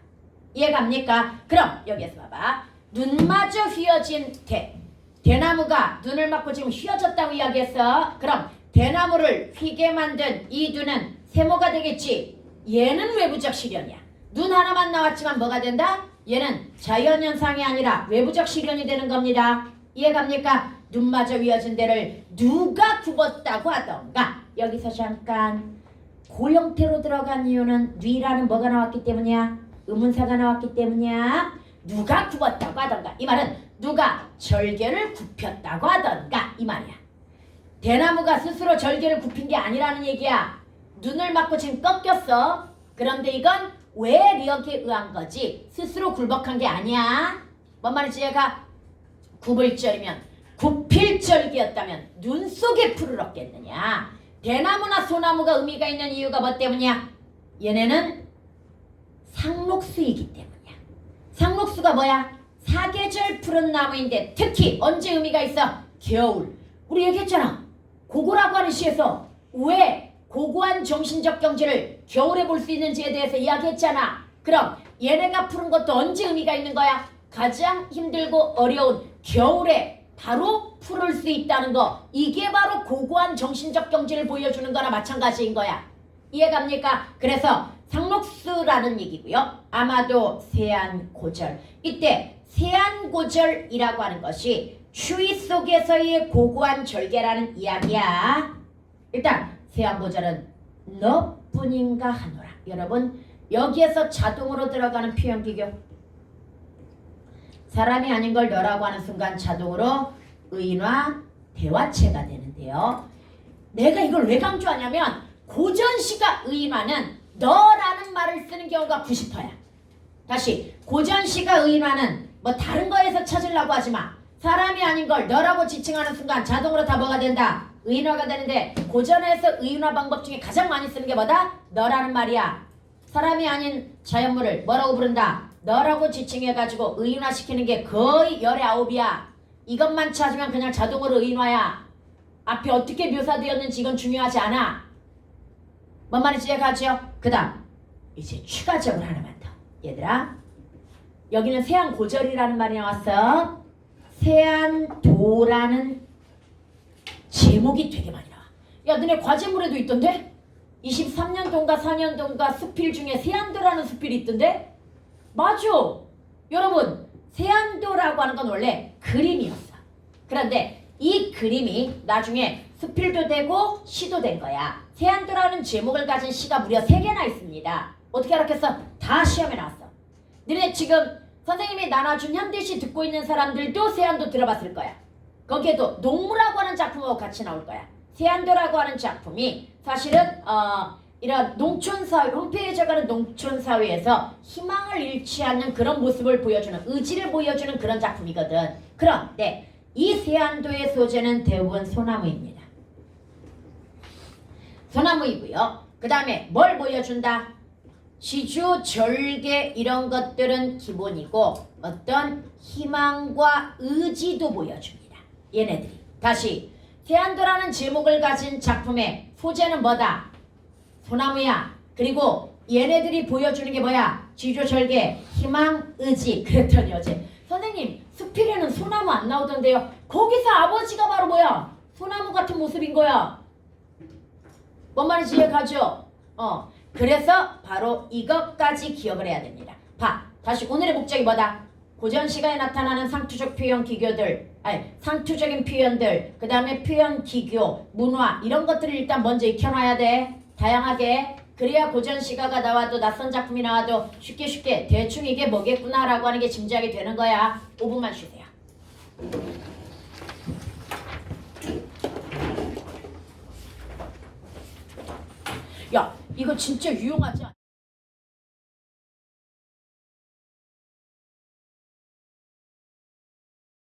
이해갑니까? 그럼 여기에서 봐봐. 눈마저 휘어진 대. 대나무가 눈을 맞고 지금 휘어졌다고 이야기했어. 그럼 대나무를 휘게 만든 이 눈은 세모가 되겠지. 얘는 외부적 실현이야. 눈 하나만 나왔지만 뭐가 된다? 얘는 자연현상이 아니라 외부적 실현이 되는 겁니다. 이해갑니까? 눈마저 휘어진 데를 누가 굽었다고 하던가. 여기서 잠깐 고형태로 들어간 이유는 뉘라는 뭐가 나왔기 때문이야? 의문사가 나왔기 때문이야. 누가 굽었다고 하던가. 이 말은 누가 절개를 굽혔다고 하던가 이 말이야. 대나무가 스스로 절개를 굽힌 게 아니라는 얘기야. 눈을 맞고 지금 꺾였어. 그런데 이건 외력에 의한 거지 스스로 굴복한 게 아니야. 뭔 말인지 얘가 굽을 절이면 굽힐 절기였다면 눈 속에 풀을 얻겠느냐. 대나무나 소나무가 의미가 있는 이유가 뭐 때문이야? 얘네는 상록수이기 때문이야. 상록수가 뭐야? 사계절 푸른 나무인데 특히 언제 의미가 있어? 겨울. 우리 얘기했잖아. 고고라고 하는 시에서 왜 고고한 정신적 경지를 겨울에 볼 수 있는지에 대해서 이야기했잖아. 그럼 얘네가 푸른 것도 언제 의미가 있는 거야? 가장 힘들고 어려운 겨울에 바로 풀을 수 있다는 거. 이게 바로 고고한 정신적 경지를 보여주는 거나 마찬가지인 거야. 이해갑니까? 그래서 상록수라는 얘기고요. 아마도 세안고절. 이때 세안고절이라고 하는 것이 추위 속에서의 고고한 절개라는 이야기야. 일단 세안고절은 너뿐인가 하노라. 여러분 여기에서 자동으로 들어가는 표현기교. 사람이 아닌 걸 너라고 하는 순간 자동으로 의인화 대화체가 되는데요. 내가 이걸 왜 강조하냐면 고전시가 의인화는 너라는 말을 쓰는 경우가 90%야. 다시 고전시가 의인화는 뭐 다른 거에서 찾으려고 하지 마. 사람이 아닌 걸 너라고 지칭하는 순간 자동으로 다 뭐가 된다? 의인화가 되는데 고전에서 의인화 방법 중에 가장 많이 쓰는 게 뭐다? 너라는 말이야. 사람이 아닌 자연물을 뭐라고 부른다? 너라고 지칭해가지고 의인화시키는 게 거의 19이야. 이것만 찾으면 그냥 자동으로 의인화야. 앞에 어떻게 묘사되었는지 이건 중요하지 않아. 뭔 말인지 이해가죠? 그 다음 이제 추가적으로 하나만 더. 얘들아 여기는 세안고절이라는 말이 나왔어. 세안도라는 제목이 되게 많이 나와. 야 너네 과제물에도 있던데? 23년도인가 4년도인가 수필 중에 세안도라는 수필이 있던데? 맞아. 여러분 세안도라고 하는 건 원래 그림이었어. 그런데 이 그림이 나중에 수필도 되고 시도 된 거야. 세안도라는 제목을 가진 시가 무려 3개나 있습니다. 어떻게 알았겠어? 다 시험에 나왔어. 너네 지금 선생님이 나눠준 현대시 듣고 있는 사람들도 세안도 들어봤을 거야. 거기에도 농무라고 하는 작품하고 같이 나올 거야. 세안도라고 하는 작품이 사실은 이런 농촌사회, 홈페이지에 농촌사회에서 희망을 잃지 않는 그런 모습을 보여주는, 의지를 보여주는 그런 작품이거든. 그런데 이 세안도의 소재는 대부분 소나무입니다. 소나무이고요. 그 다음에 뭘 보여준다? 지주, 절개 이런 것들은 기본이고 어떤 희망과 의지도 보여줍니다. 얘네들이. 다시 세안도라는 제목을 가진 작품의 소재는 뭐다? 소나무야. 그리고 얘네들이 보여주는 게 뭐야? 지주, 절개, 희망, 의지. 그랬더니 어제 선생님 수필에는 소나무 안 나오던데요. 거기서 아버지가 바로 뭐야? 소나무 같은 모습인 거야. 뭔 말인지 이해가죠? 그래서 바로 이것까지 기억을 해야 됩니다. 봐. 다시 오늘의 목적이 뭐다? 고전 시가에 나타나는 상투적 표현 기교들, 상투적인 표현들, 그 다음에 표현 기교, 문화 이런 것들을 일단 먼저 익혀놔야 돼. 다양하게. 그래야 고전 시가가 나와도 낯선 작품이 나와도 쉽게 대충 이게 뭐겠구나라고 하는 게 짐작이 되는 거야. 5분만 쉬세요. 야, 이거 진짜 유용하지 않아?